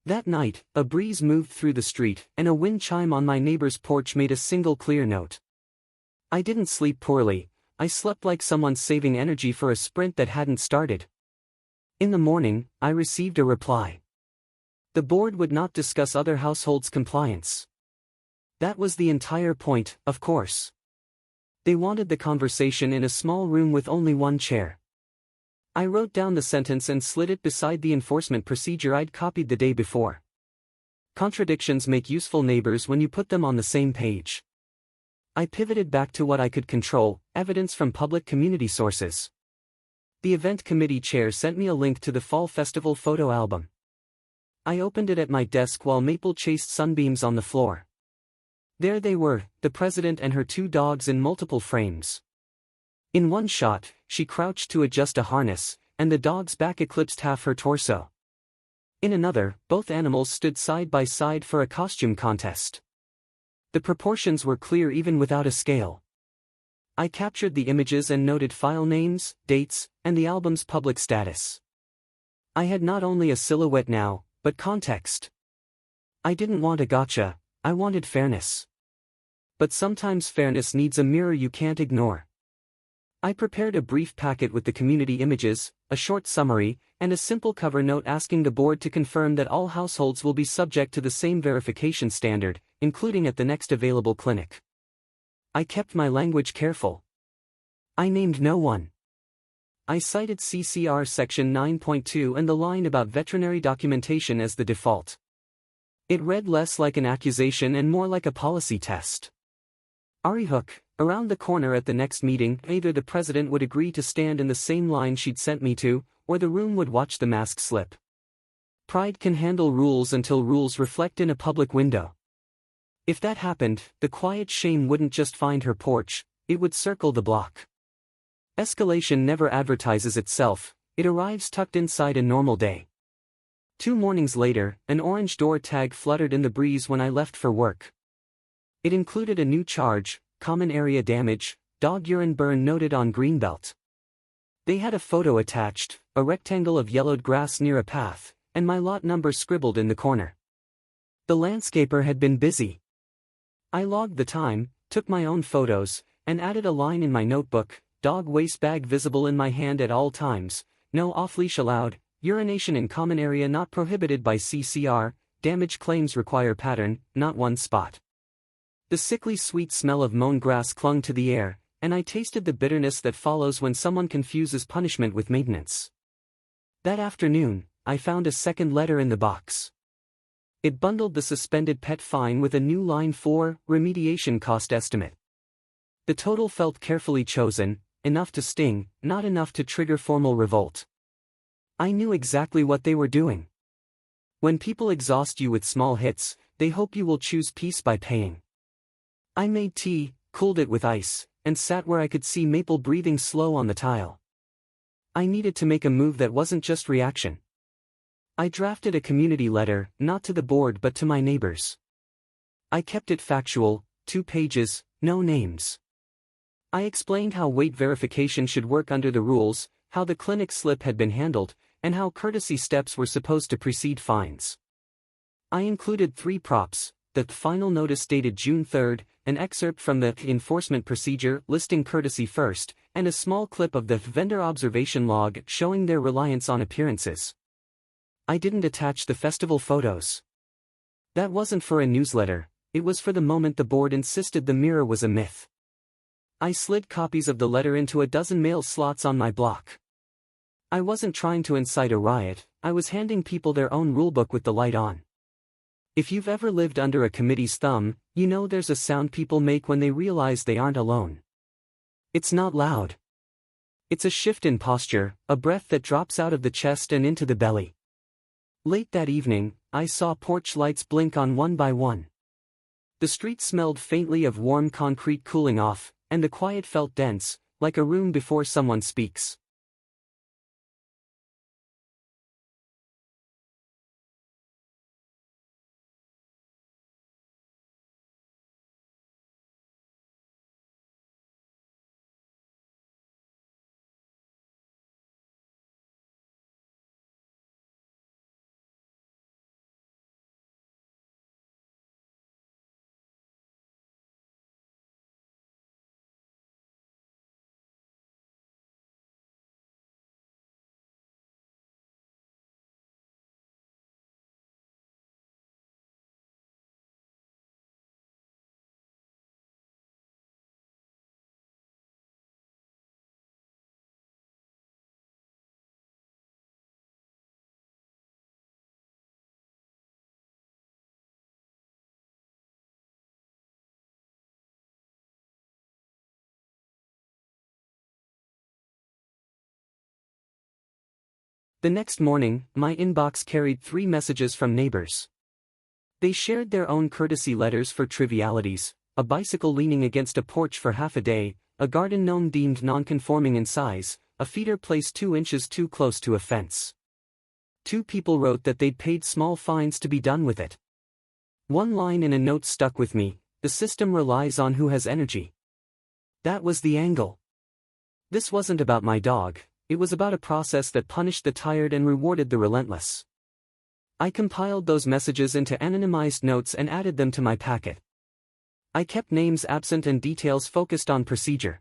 A: That night, a breeze moved through the street, and a wind chime on my neighbor's porch made a single clear note. I didn't sleep poorly. I slept like someone saving energy for a sprint that hadn't started. In the morning, I received a reply. The board would not discuss other households' compliance. That was the entire point, of course. They wanted the conversation in a small room with only one chair. I wrote down the sentence and slid it beside the enforcement procedure I'd copied the day before. Contradictions make useful neighbors when you put them on the same page. I pivoted back to what I could control, evidence from public community sources. The event committee chair sent me a link to the Fall Festival photo album. I opened it at my desk while Maple chased sunbeams on the floor. There they were, the president and her 2 dogs in multiple frames. In one shot, she crouched to adjust a harness, and the dog's back eclipsed half her torso. In another, both animals stood side by side for a costume contest. The proportions were clear even without a scale. I captured the images and noted file names, dates, and the album's public status. I had not only a silhouette now, but context. I didn't want a gotcha, I wanted fairness. But sometimes fairness needs a mirror you can't ignore. I prepared a brief packet with the community images, a short summary, and a simple cover note asking the board to confirm that all households will be subject to the same verification standard, including at the next available clinic. I kept my language careful. I named no one. I cited CCR Section 9.2 and the line about veterinary documentation as the default. It read less like an accusation and more like a policy test. Hook, around the corner at the next meeting, either the president would agree to stand in the same line she'd sent me to, or the room would watch the mask slip. Pride can handle rules until rules reflect in a public window. If that happened, the quiet shame wouldn't just find her porch, it would circle the block. Escalation never advertises itself, it arrives tucked inside a normal day. 2 mornings later, an orange door tag fluttered in the breeze when I left for work. It included a new charge, common area damage, dog urine burn noted on greenbelt. They had a photo attached, a rectangle of yellowed grass near a path, and my lot number scribbled in the corner. The landscaper had been busy. I logged the time, took my own photos, and added a line in my notebook, dog waste bag visible in my hand at all times, no off-leash allowed, urination in common area not prohibited by CCR, damage claims require pattern, not one spot. The sickly sweet smell of mown grass clung to the air, and I tasted the bitterness that follows when someone confuses punishment with maintenance. That afternoon, I found a second letter in the box. It bundled the suspended pet fine with a new line for remediation cost estimate. The total felt carefully chosen, enough to sting, not enough to trigger formal revolt. I knew exactly what they were doing. When people exhaust you with small hits, they hope you will choose peace by paying. I made tea, cooled it with ice, and sat where I could see Maple breathing slow on the tile. I needed to make a move that wasn't just reaction. I drafted a community letter, not to the board but to my neighbors. I kept it factual, 2 pages, no names. I explained how weight verification should work under the rules, how the clinic slip had been handled, and how courtesy steps were supposed to precede fines. I included 3 props, the final notice dated June 3, an excerpt from the enforcement procedure listing courtesy first, and a small clip of the vendor observation log showing their reliance on appearances. I didn't attach the festival photos. That wasn't for a newsletter, it was for the moment the board insisted the mirror was a myth. I slid copies of the letter into a dozen mail slots on my block. I wasn't trying to incite a riot, I was handing people their own rulebook with the light on. If you've ever lived under a committee's thumb, you know there's a sound people make when they realize they aren't alone. It's not loud. It's a shift in posture, a breath that drops out of the chest and into the belly. Late that evening, I saw porch lights blink on one by one. The street smelled faintly of warm concrete cooling off, and the quiet felt dense, like a room before someone speaks. The next morning, my inbox carried 3 messages from neighbors. They shared their own courtesy letters for trivialities: a bicycle leaning against a porch for half a day, a garden gnome deemed non-conforming in size, a feeder placed 2 inches too close to a fence. 2 people wrote that they'd paid small fines to be done with it. One line in a note stuck with me: the system relies on who has energy. That was the angle. This wasn't about my dog, it was about a process that punished the tired and rewarded the relentless. I compiled those messages into anonymized notes and added them to my packet. I kept names absent and details focused on procedure.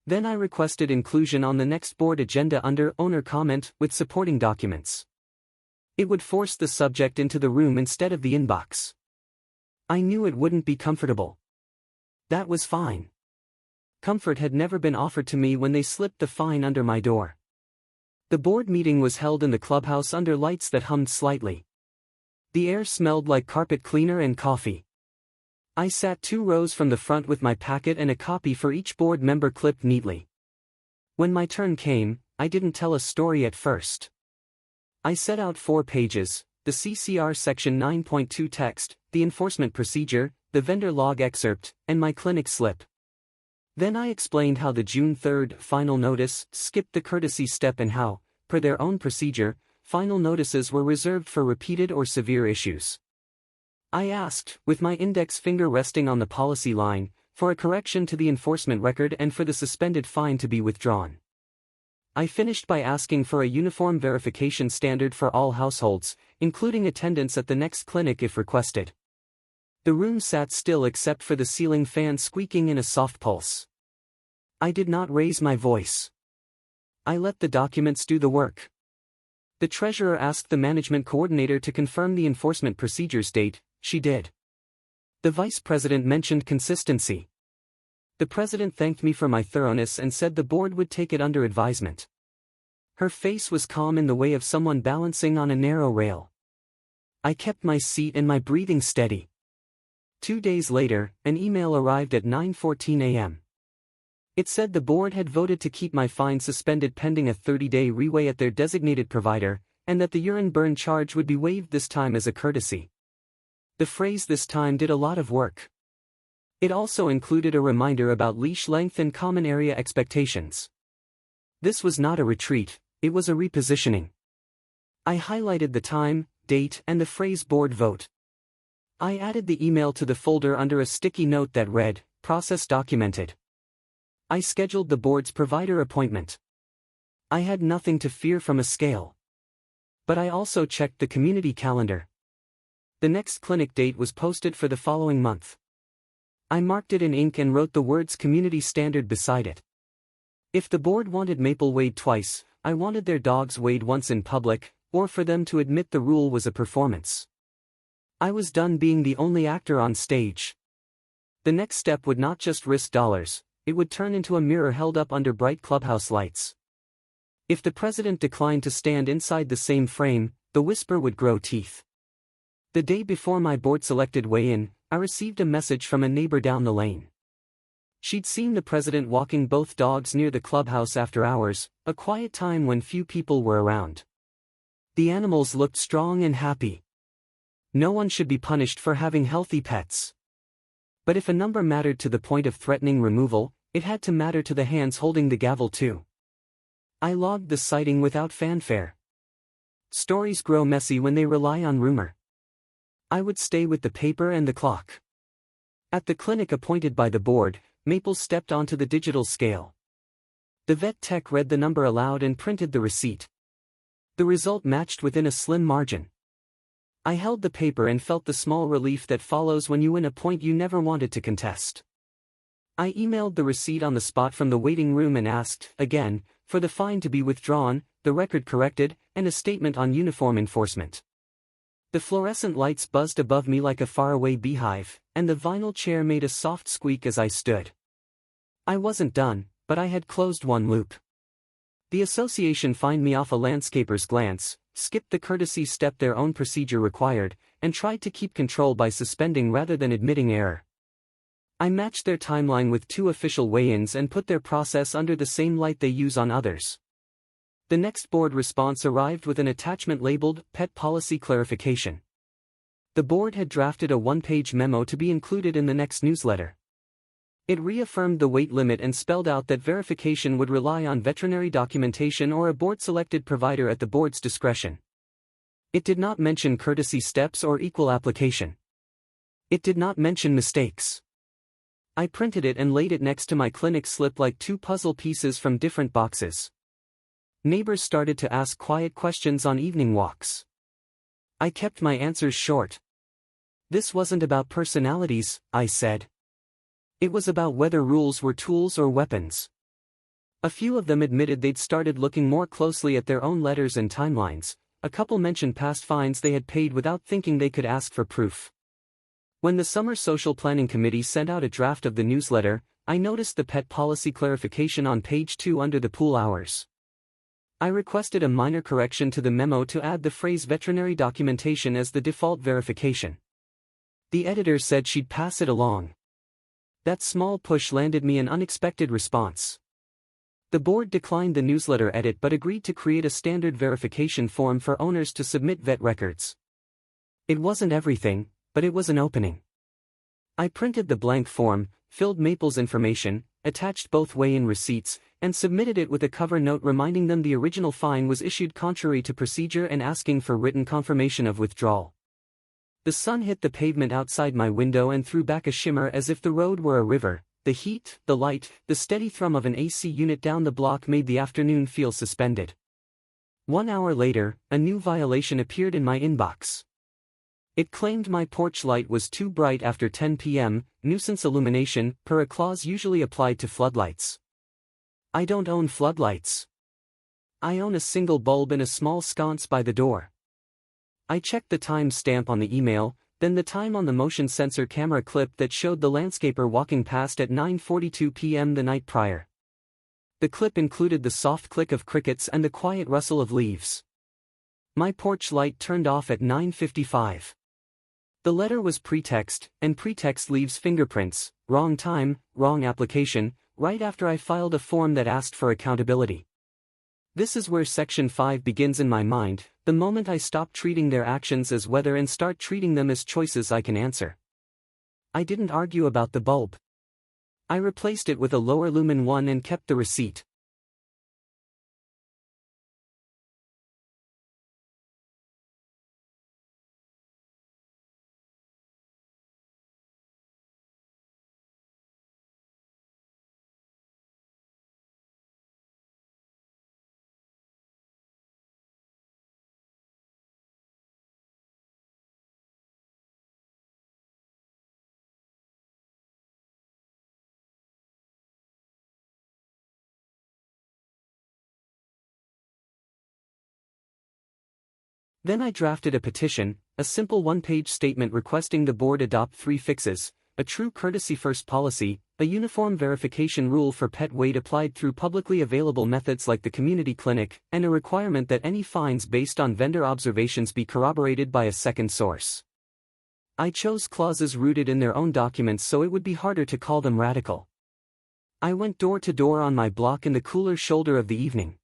A: Then I requested inclusion on the next board agenda under owner comment with supporting documents. It would force the subject into the room instead of the inbox. I knew it wouldn't be comfortable. That was fine. Comfort had never been offered to me when they slipped the fine under my door. The board meeting was held in the clubhouse under lights that hummed slightly. The air smelled like carpet cleaner and coffee. I sat 2 rows from the front with my packet and a copy for each board member clipped neatly. When my turn came, I didn't tell a story at first. I set out 4 pages, the CCR Section 9.2 text, the enforcement procedure, the vendor log excerpt, and my clinic slip. Then I explained how the June 3rd final notice skipped the courtesy step and how, per their own procedure, final notices were reserved for repeated or severe issues. I asked, with my index finger resting on the policy line, for a correction to the enforcement record and for the suspended fine to be withdrawn. I finished by asking for a uniform verification standard for all households, including attendance at the next clinic if requested. The room sat still except for the ceiling fan squeaking in a soft pulse. I did not raise my voice. I let the documents do the work. The treasurer asked the management coordinator to confirm the enforcement procedures date. She did. The vice president mentioned consistency. The president thanked me for my thoroughness and said the board would take it under advisement. Her face was calm in the way of someone balancing on a narrow rail. I kept my seat and my breathing steady. 2 days later, an email arrived at 9:14 a.m. It said the board had voted to keep my fine suspended pending a 30-day reweigh at their designated provider, and that the urine burn charge would be waived this time as a courtesy. The phrase "this time" did a lot of work. It also included a reminder about leash length and common area expectations. This was not a retreat, it was a repositioning. I highlighted the time, date, and the phrase "board vote." I added the email to the folder under a sticky note that read, "Process documented." I scheduled the board's provider appointment. I had nothing to fear from a scale. But I also checked the community calendar. The next clinic date was posted for the following month. I marked it in ink and wrote the words "community standard" beside it. If the board wanted Maple weighed twice, I wanted their dogs weighed once in public, or for them to admit the rule was a performance. I was done being the only actor on stage. The next step would not just risk dollars, it would turn into a mirror held up under bright clubhouse lights. If the president declined to stand inside the same frame, the whisper would grow teeth. The day before my board-selected weigh-in, I received a message from a neighbor down the lane. She'd seen the president walking both dogs near the clubhouse after hours, a quiet time when few people were around. The animals looked strong and happy. No one should be punished for having healthy pets. But if a number mattered to the point of threatening removal, it had to matter to the hands holding the gavel too. I logged the sighting without fanfare. Stories grow messy when they rely on rumor. I would stay with the paper and the clock. At the clinic appointed by the board, Maple stepped onto the digital scale. The vet tech read the number aloud and printed the receipt. The result matched within a slim margin. I held the paper and felt the small relief that follows when you win a point you never wanted to contest. I emailed the receipt on the spot from the waiting room and asked, again, for the fine to be withdrawn, the record corrected, and a statement on uniform enforcement. The fluorescent lights buzzed above me like a faraway beehive, and the vinyl chair made a soft squeak as I stood. I wasn't done, but I had closed one loop. The association fined me off a landscaper's glance, skipped the courtesy step their own procedure required, and tried to keep control by suspending rather than admitting error. I matched their timeline with 2 official weigh-ins and put their process under the same light they use on others. The next board response arrived with an attachment labeled Pet Policy Clarification. The board had drafted a 1-page memo to be included in the next newsletter. It reaffirmed the weight limit and spelled out that verification would rely on veterinary documentation or a board-selected provider at the board's discretion. It did not mention courtesy steps or equal application. It did not mention mistakes. I printed it and laid it next to my clinic slip like 2 puzzle pieces from different boxes. Neighbors started to ask quiet questions on evening walks. I kept my answers short. This wasn't about personalities, I said. It was about whether rules were tools or weapons. A few of them admitted they'd started looking more closely at their own letters and timelines. A couple mentioned past fines they had paid without thinking they could ask for proof. When the Summer Social Planning Committee sent out a draft of the newsletter, I noticed the pet policy clarification on page 2 under the pool hours. I requested a minor correction to the memo to add the phrase veterinary documentation as the default verification. The editor said she'd pass it along. That small push landed me an unexpected response. The board declined the newsletter edit but agreed to create a standard verification form for owners to submit vet records. It wasn't everything, but it was an opening. I printed the blank form, filled Maple's information, attached both weigh-in receipts, and submitted it with a cover note reminding them the original fine was issued contrary to procedure and asking for written confirmation of withdrawal. The sun hit the pavement outside my window and threw back a shimmer as if the road were a river. The heat, the light, the steady thrum of an AC unit down the block made the afternoon feel suspended. 1 hour later, a new violation appeared in my inbox. It claimed my porch light was too bright after 10 p.m., nuisance illumination, per a clause usually applied to floodlights. I don't own floodlights. I own a single bulb in a small sconce by the door. I checked the time stamp on the email, then the time on the motion sensor camera clip that showed the landscaper walking past at 9:42 p.m. the night prior. The clip included the soft click of crickets and the quiet rustle of leaves. My porch light turned off at 9:55. The letter was pretext, and pretext leaves fingerprints, wrong time, wrong application, right after I filed a form that asked for accountability. This is where Section 5 begins in my mind, the moment I stop treating their actions as weather and start treating them as choices I can answer. I didn't argue about the bulb. I replaced it with a lower lumen one and kept the receipt. Then I drafted a petition, a simple 1-page statement requesting the board adopt 3 fixes: a true courtesy first policy, a uniform verification rule for pet weight applied through publicly available methods like the community clinic, and a requirement that any fines based on vendor observations be corroborated by a second source. I chose clauses rooted in their own documents so it would be harder to call them radical. I went door to door on my block in the cooler shoulder of the evening.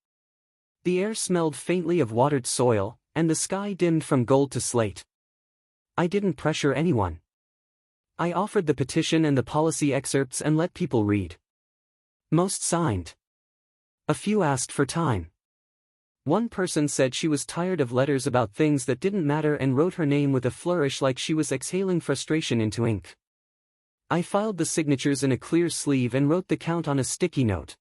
A: The air smelled faintly of watered soil, and the sky dimmed from gold to slate. I didn't pressure anyone. I offered the petition and the policy excerpts and let people read. Most signed. A few asked for time. One person said she was tired of letters about things that didn't matter and wrote her name with a flourish like she was exhaling frustration into ink. I filed the signatures in a clear sleeve and wrote the count on a sticky note.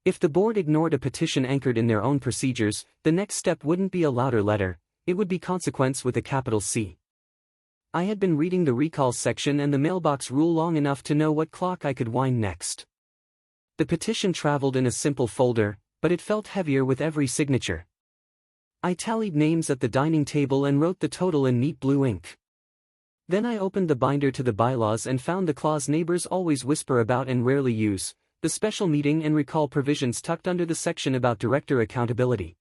A: If the board ignored a petition anchored in their own procedures, the next step wouldn't be a louder letter, it would be consequence with a capital C. I had been reading the recall section and the mailbox rule long enough to know what clock I could wind next. The petition traveled in a simple folder, but it felt heavier with every signature. I tallied names at the dining table and wrote the total in neat blue ink. Then I opened the binder to the bylaws and found the clause neighbors always whisper about and rarely use, the special meeting and recall provisions tucked under the section about director accountability.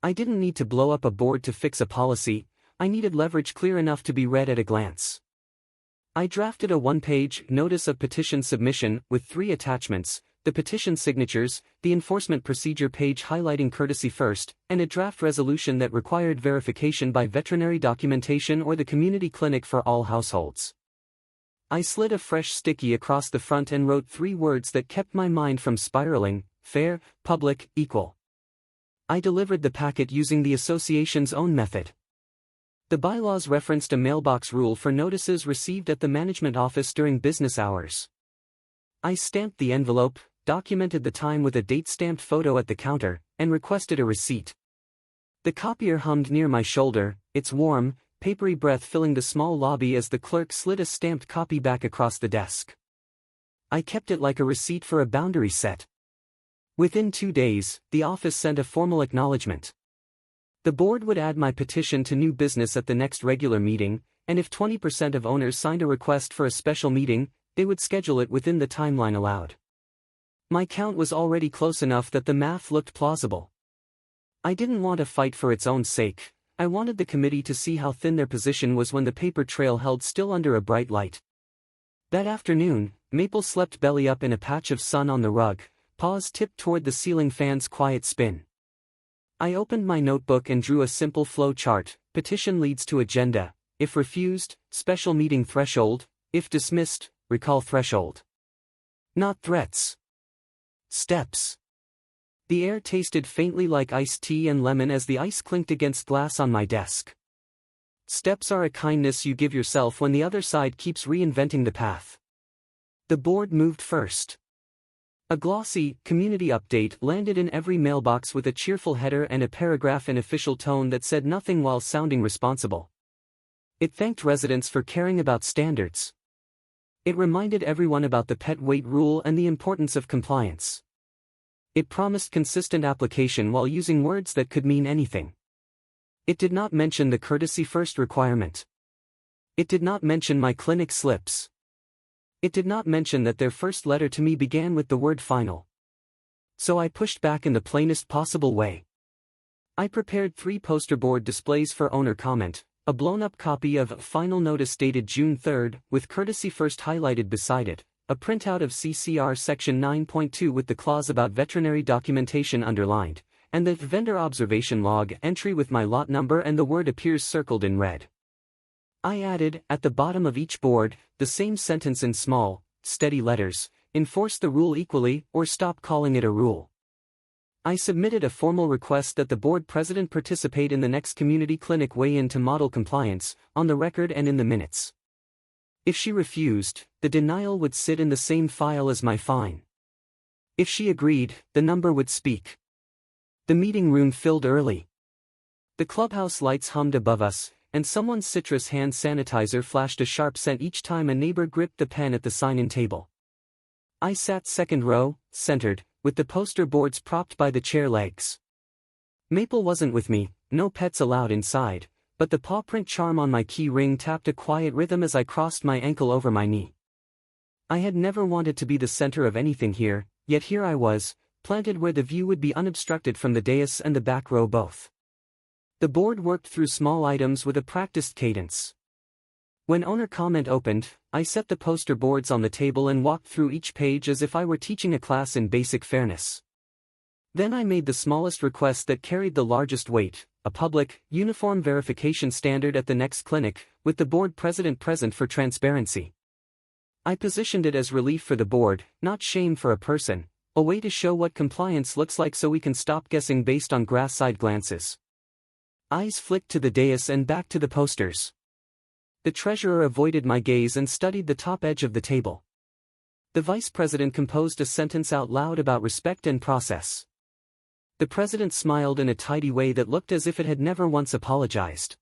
A: I didn't need to blow up a board to fix a policy, I needed leverage clear enough to be read at a glance. I drafted a one-page notice of petition submission with 3 attachments, the petition signatures, the enforcement procedure page highlighting courtesy first, and a draft resolution that required verification by veterinary documentation or the community clinic for all households. I slid a fresh sticky across the front and wrote 3 words that kept my mind from spiraling: fair, public, equal. I delivered the packet using the association's own method. The bylaws referenced a mailbox rule for notices received at the management office during business hours. I stamped the envelope, documented the time with a date-stamped photo at the counter, and requested a receipt. The copier hummed near my shoulder, its warm, papery breath filling the small lobby as the clerk slid a stamped copy back across the desk. I kept it like a receipt for a boundary set. Within 2 days, the office sent a formal acknowledgement. The board would add my petition to new business at the next regular meeting, and if 20% of owners signed a request for a special meeting, they would schedule it within the timeline allowed. My count was already close enough that the math looked plausible. I didn't want a fight for its own sake, I wanted the committee to see how thin their position was when the paper trail held still under a bright light. That afternoon, Maple slept belly up in a patch of sun on the rug, paws tipped toward the ceiling fan's quiet spin. I opened my notebook and drew a simple flow chart: petition leads to agenda, if refused, special meeting threshold, if dismissed, recall threshold. Not threats. Steps. The air tasted faintly like iced tea and lemon as the ice clinked against glass on my desk. Steps are a kindness you give yourself when the other side keeps reinventing the path. The board moved first. A glossy, community update landed in every mailbox with a cheerful header and a paragraph in official tone that said nothing while sounding responsible. It thanked residents for caring about standards. It reminded everyone about the pet weight rule and the importance of compliance. It promised consistent application while using words that could mean anything. It did not mention the courtesy first requirement. It did not mention my clinic slips. It did not mention that their first letter to me began with the word final. So I pushed back in the plainest possible way. I prepared 3 poster board displays for owner comment, a blown-up copy of final notice dated June 3, with courtesy first highlighted beside it, a printout of CCR Section 9.2 with the clause about veterinary documentation underlined, and the vendor observation log entry with my lot number and the word appears circled in red. I added, at the bottom of each board, the same sentence in small, steady letters: enforce the rule equally or stop calling it a rule. I submitted a formal request that the board president participate in the next community clinic weigh-in to model compliance, on the record and in the minutes. If she refused, the denial would sit in the same file as my fine. If she agreed, the number would speak. The meeting room filled early. The clubhouse lights hummed above us, and someone's citrus hand sanitizer flashed a sharp scent each time a neighbor gripped the pen at the sign-in table. I sat second row, centered, with the poster boards propped by the chair legs. Maple wasn't with me, no pets allowed inside, but the paw print charm on my key ring tapped a quiet rhythm as I crossed my ankle over my knee. I had never wanted to be the center of anything here, yet here I was, planted where the view would be unobstructed from the dais and the back row both. The board worked through small items with a practiced cadence. When owner comment opened, I set the poster boards on the table and walked through each page as if I were teaching a class in basic fairness. Then I made the smallest request that carried the largest weight, a public, uniform verification standard at the next clinic, with the board president present for transparency. I positioned it as relief for the board, not shame for a person, a way to show what compliance looks like so we can stop guessing based on grass-side glances. Eyes flicked to the dais and back to the posters. The treasurer avoided my gaze and studied the top edge of the table. The vice president composed a sentence out loud about respect and process. The president smiled in a tidy way that looked as if it had never once apologized.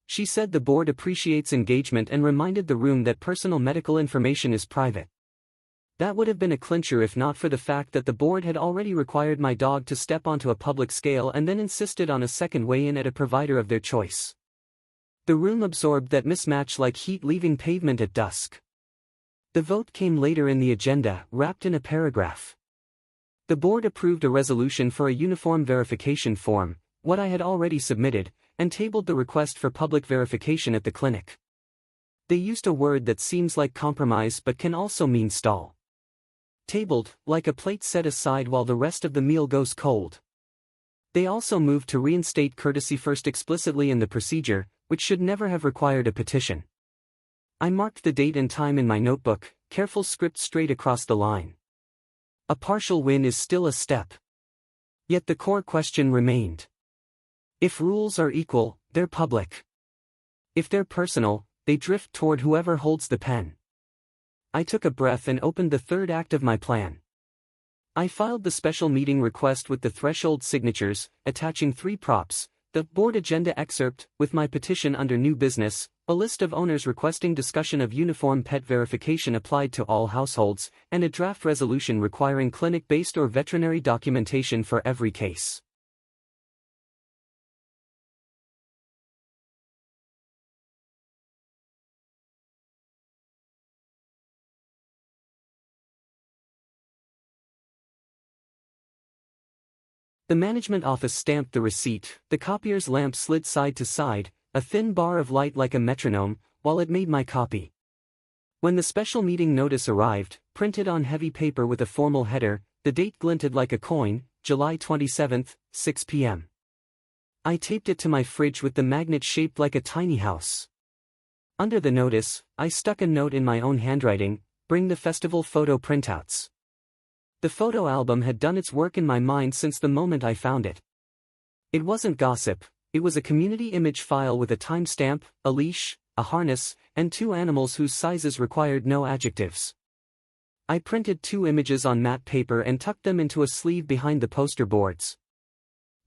A: She said the board appreciates engagement and reminded the room that personal medical information is private. That would have been a clincher if not for the fact that the board had already required my dog to step onto a public scale and then insisted on a second weigh-in at a provider of their choice. The room absorbed that mismatch like heat leaving pavement at dusk. The vote came later in the agenda, wrapped in a paragraph. The board approved a resolution for a uniform verification form, what I had already submitted, and tabled the request for public verification at the clinic. They used a word that seems like compromise but can also mean stall. Tabled, like a plate set aside while the rest of the meal goes cold. They also moved to reinstate courtesy first explicitly in the procedure, which should never have required a petition. I marked the date and time in my notebook, careful script straight across the line. A partial win is still a step. Yet the core question remained. If rules are equal, they're public. If they're personal, they drift toward whoever holds the pen. I took a breath and opened the third act of my plan. I filed the special meeting request with the threshold signatures, attaching 3 props, the board agenda excerpt, with my petition under new business, a list of owners requesting discussion of uniform pet verification applied to all households, and a draft resolution requiring clinic-based or veterinary documentation for every case. The management office stamped the receipt, the copier's lamp slid side to side, a thin bar of light like a metronome, while it made my copy. When the special meeting notice arrived, printed on heavy paper with a formal header, the date glinted like a coin, July 27, 6 p.m. I taped it to my fridge with the magnet shaped like a tiny house. Under the notice, I stuck a note in my own handwriting, "Bring the festival photo printouts." The photo album had done its work in my mind since the moment I found it. It wasn't gossip, it was a community image file with a timestamp, a leash, a harness, and 2 animals whose sizes required no adjectives. I printed 2 images on matte paper and tucked them into a sleeve behind the poster boards.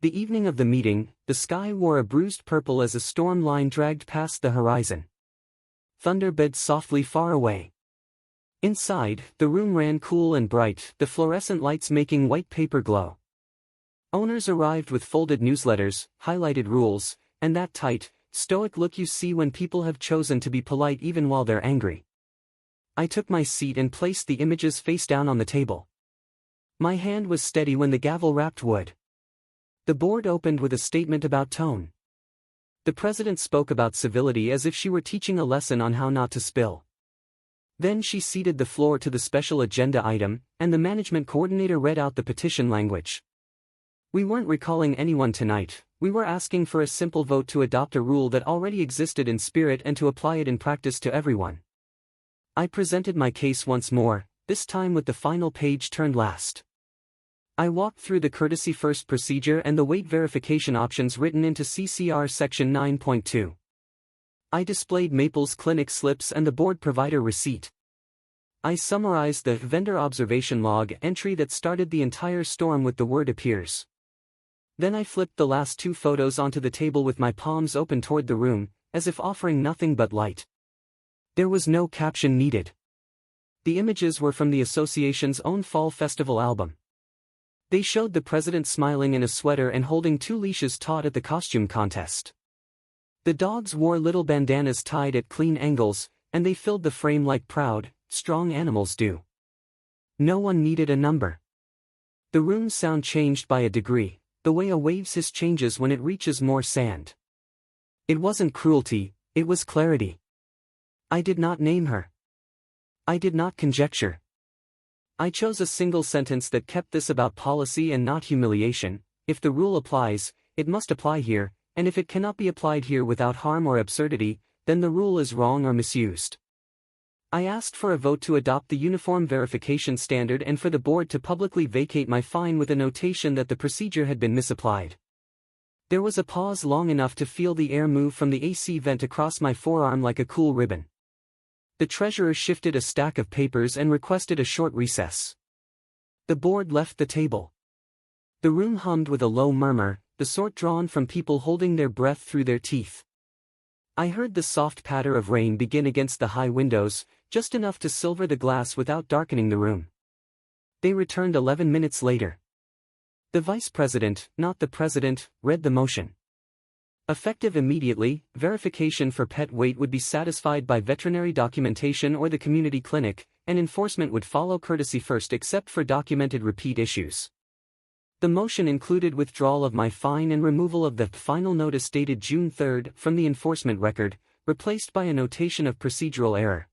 A: The evening of the meeting, the sky wore a bruised purple as a storm line dragged past the horizon. Thunder bed softly far away. Inside, the room ran cool and bright, the fluorescent lights making white paper glow. Owners arrived with folded newsletters, highlighted rules, and that tight, stoic look you see when people have chosen to be polite even while they're angry. I took my seat and placed the images face down on the table. My hand was steady when the gavel rapped wood. The board opened with a statement about tone. The president spoke about civility as if she were teaching a lesson on how not to spill. Then she ceded the floor to the special agenda item, and the management coordinator read out the petition language. We weren't recalling anyone tonight, we were asking for a simple vote to adopt a rule that already existed in spirit and to apply it in practice to everyone. I presented my case once more, this time with the final page turned last. I walked through the courtesy first procedure and the weight verification options written into CCR Section 9.2. I displayed Maple's clinic slips and the board provider receipt. I summarized the vendor observation log entry that started the entire storm with the word appears. Then I flipped the last 2 photos onto the table with my palms open toward the room, as if offering nothing but light. There was no caption needed. The images were from the association's own fall festival album. They showed the president smiling in a sweater and holding 2 leashes taut at the costume contest. The dogs wore little bandanas tied at clean angles, and they filled the frame like proud, strong animals do. No one needed a number. The room's sound changed by a degree, the way a wave's hiss changes when it reaches more sand. It wasn't cruelty, it was clarity. I did not name her. I did not conjecture. I chose a single sentence that kept this about policy and not humiliation. If the rule applies, it must apply here, and if it cannot be applied here without harm or absurdity, then the rule is wrong or misused. I asked for a vote to adopt the uniform verification standard and for the board to publicly vacate my fine with a notation that the procedure had been misapplied. There was a pause long enough to feel the air move from the AC vent across my forearm like a cool ribbon. The treasurer shifted a stack of papers and requested a short recess. The board left the table. The room hummed with a low murmur, the sort drawn from people holding their breath through their teeth. I heard the soft patter of rain begin against the high windows, just enough to silver the glass without darkening the room. They returned 11 minutes later. The vice president, not the president, read the motion. Effective immediately, verification for pet weight would be satisfied by veterinary documentation or the community clinic, and enforcement would follow courtesy first except for documented repeat issues. The motion included withdrawal of my fine and removal of the final notice dated June 3 from the enforcement record, replaced by a notation of procedural error.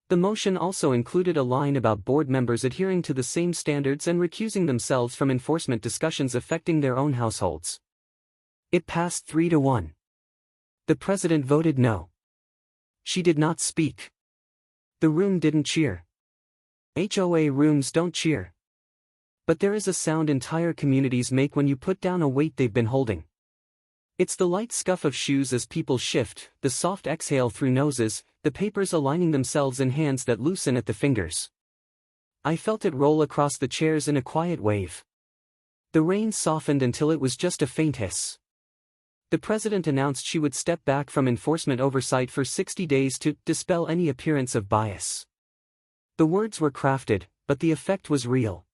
A: The motion also included a line about board members adhering to the same standards and recusing themselves from enforcement discussions affecting their own households. It passed 3-1. The president voted no. She did not speak. The room didn't cheer. HOA rooms don't cheer. But there is a sound entire communities make when you put down a weight they've been holding. It's the light scuff of shoes as people shift, the soft exhale through noses, the papers aligning themselves in hands that loosen at the fingers. I felt it roll across the chairs in a quiet wave. The rain softened until it was just a faint hiss. The president announced she would step back from enforcement oversight for 60 days to dispel any appearance of bias. The words were crafted, but the effect was real.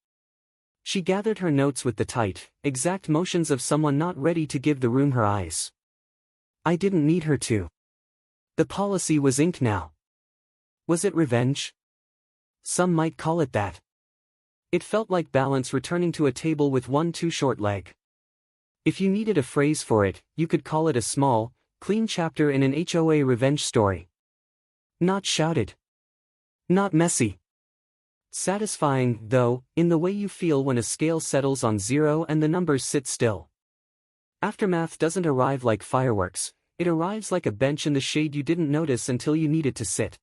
A: She gathered her notes with the tight, exact motions of someone not ready to give the room her eyes. I didn't need her to. The policy was inked now. Was it revenge? Some might call it that. It felt like balance returning to a table with one too short leg. If you needed a phrase for it, you could call it a small, clean chapter in an HOA revenge story. Not shouted. Not messy. Satisfying, though, in the way you feel when a scale settles on 0 and the numbers sit still. Aftermath doesn't arrive like fireworks, it arrives like a bench in the shade you didn't notice until you needed to sit.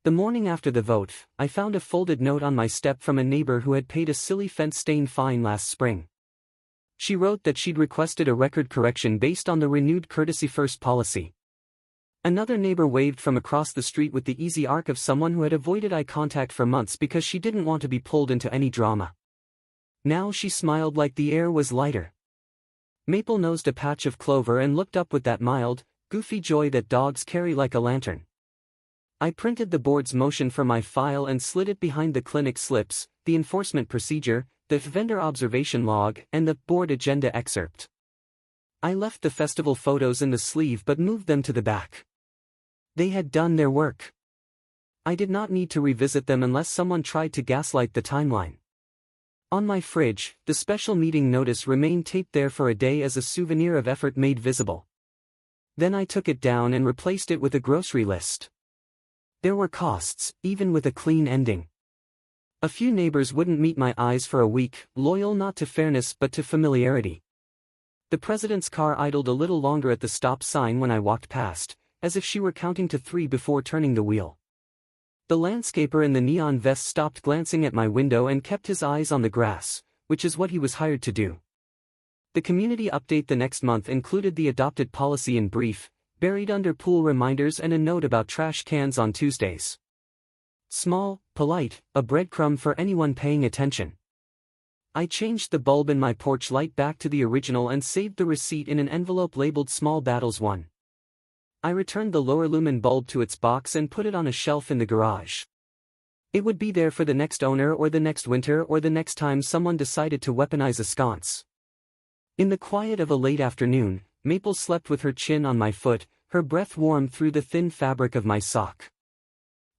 A: The morning after the vote, I found a folded note on my step from a neighbor who had paid a silly fence-stain fine last spring. She wrote that she'd requested a record correction based on the renewed courtesy first policy. Another neighbor waved from across the street with the easy arc of someone who had avoided eye contact for months because she didn't want to be pulled into any drama. Now she smiled like the air was lighter. Maple nosed a patch of clover and looked up with that mild, goofy joy that dogs carry like a lantern. I printed the board's motion for my file and slid it behind the clinic slips, the enforcement procedure, the vendor observation log, and the board agenda excerpt. I left the festival photos in the sleeve but moved them to the back. They had done their work. I did not need to revisit them unless someone tried to gaslight the timeline. On my fridge, the special meeting notice remained taped there for a day as a souvenir of effort made visible. Then I took it down and replaced it with a grocery list. There were costs, even with a clean ending. A few neighbors wouldn't meet my eyes for a week, loyal not to fairness but to familiarity. The president's car idled a little longer at the stop sign when I walked past, as if she were counting to 3 before turning the wheel. The landscaper in the neon vest stopped glancing at my window and kept his eyes on the grass, which is what he was hired to do. The community update the next month included the adopted policy in brief, buried under pool reminders and a note about trash cans on Tuesdays. Small, polite, a breadcrumb for anyone paying attention. I changed the bulb in my porch light back to the original and saved the receipt in an envelope labeled Small Battles 1. I returned the lower lumen bulb to its box and put it on a shelf in the garage. It would be there for the next owner or the next winter or the next time someone decided to weaponize a sconce. In the quiet of a late afternoon, Maple slept with her chin on my foot, her breath warm through the thin fabric of my sock.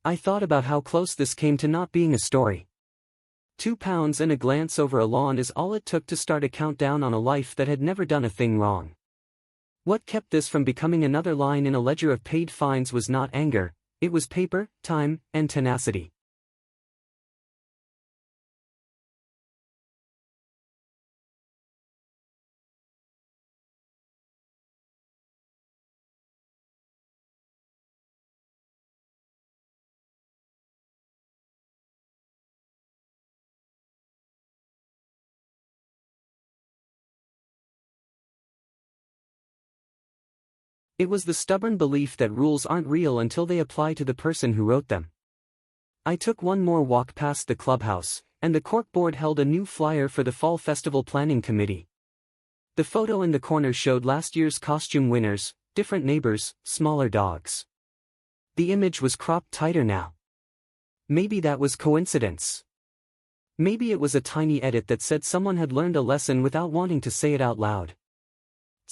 A: I thought about how close this came to not being a story. 2 pounds and a glance over a lawn is all it took to start a countdown on a life that had never done a thing wrong. What kept this from becoming another line in a ledger of paid fines was not anger, It was paper, time, and tenacity. It was the stubborn belief that rules aren't real until they apply to the person who wrote them. I took one more walk past the clubhouse, and the corkboard held a new flyer for the Fall Festival Planning Committee. The photo in the corner showed last year's costume winners, different neighbors, smaller dogs. The image was cropped tighter now. Maybe that was coincidence. Maybe it was a tiny edit that said someone had learned a lesson without wanting to say it out loud.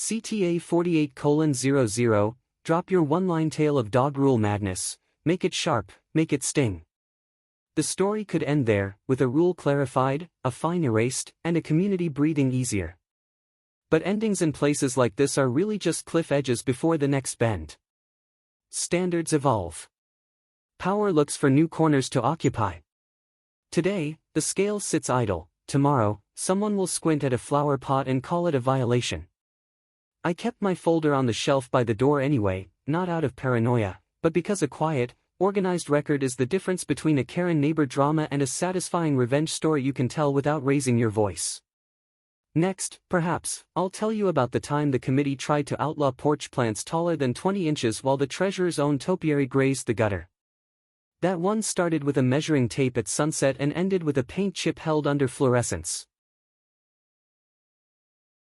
A: CTA 48:00, drop your one-line tale of dog rule madness, make it sharp, make it sting. The story could end there, with a rule clarified, a fine erased, and a community breathing easier. But endings in places like this are really just cliff edges before the next bend. Standards evolve. Power looks for new corners to occupy. Today, the scale sits idle. Tomorrow, someone will squint at a flower pot and call it a violation. I kept my folder on the shelf by the door anyway, not out of paranoia, but because a quiet, organized record is the difference between a Karen neighbor drama and a satisfying revenge story you can tell without raising your voice. Next, perhaps, I'll tell you about the time the committee tried to outlaw porch plants taller than 20 inches while the treasurer's own topiary grazed the gutter. That one started with a measuring tape at sunset and ended with a paint chip held under fluorescence.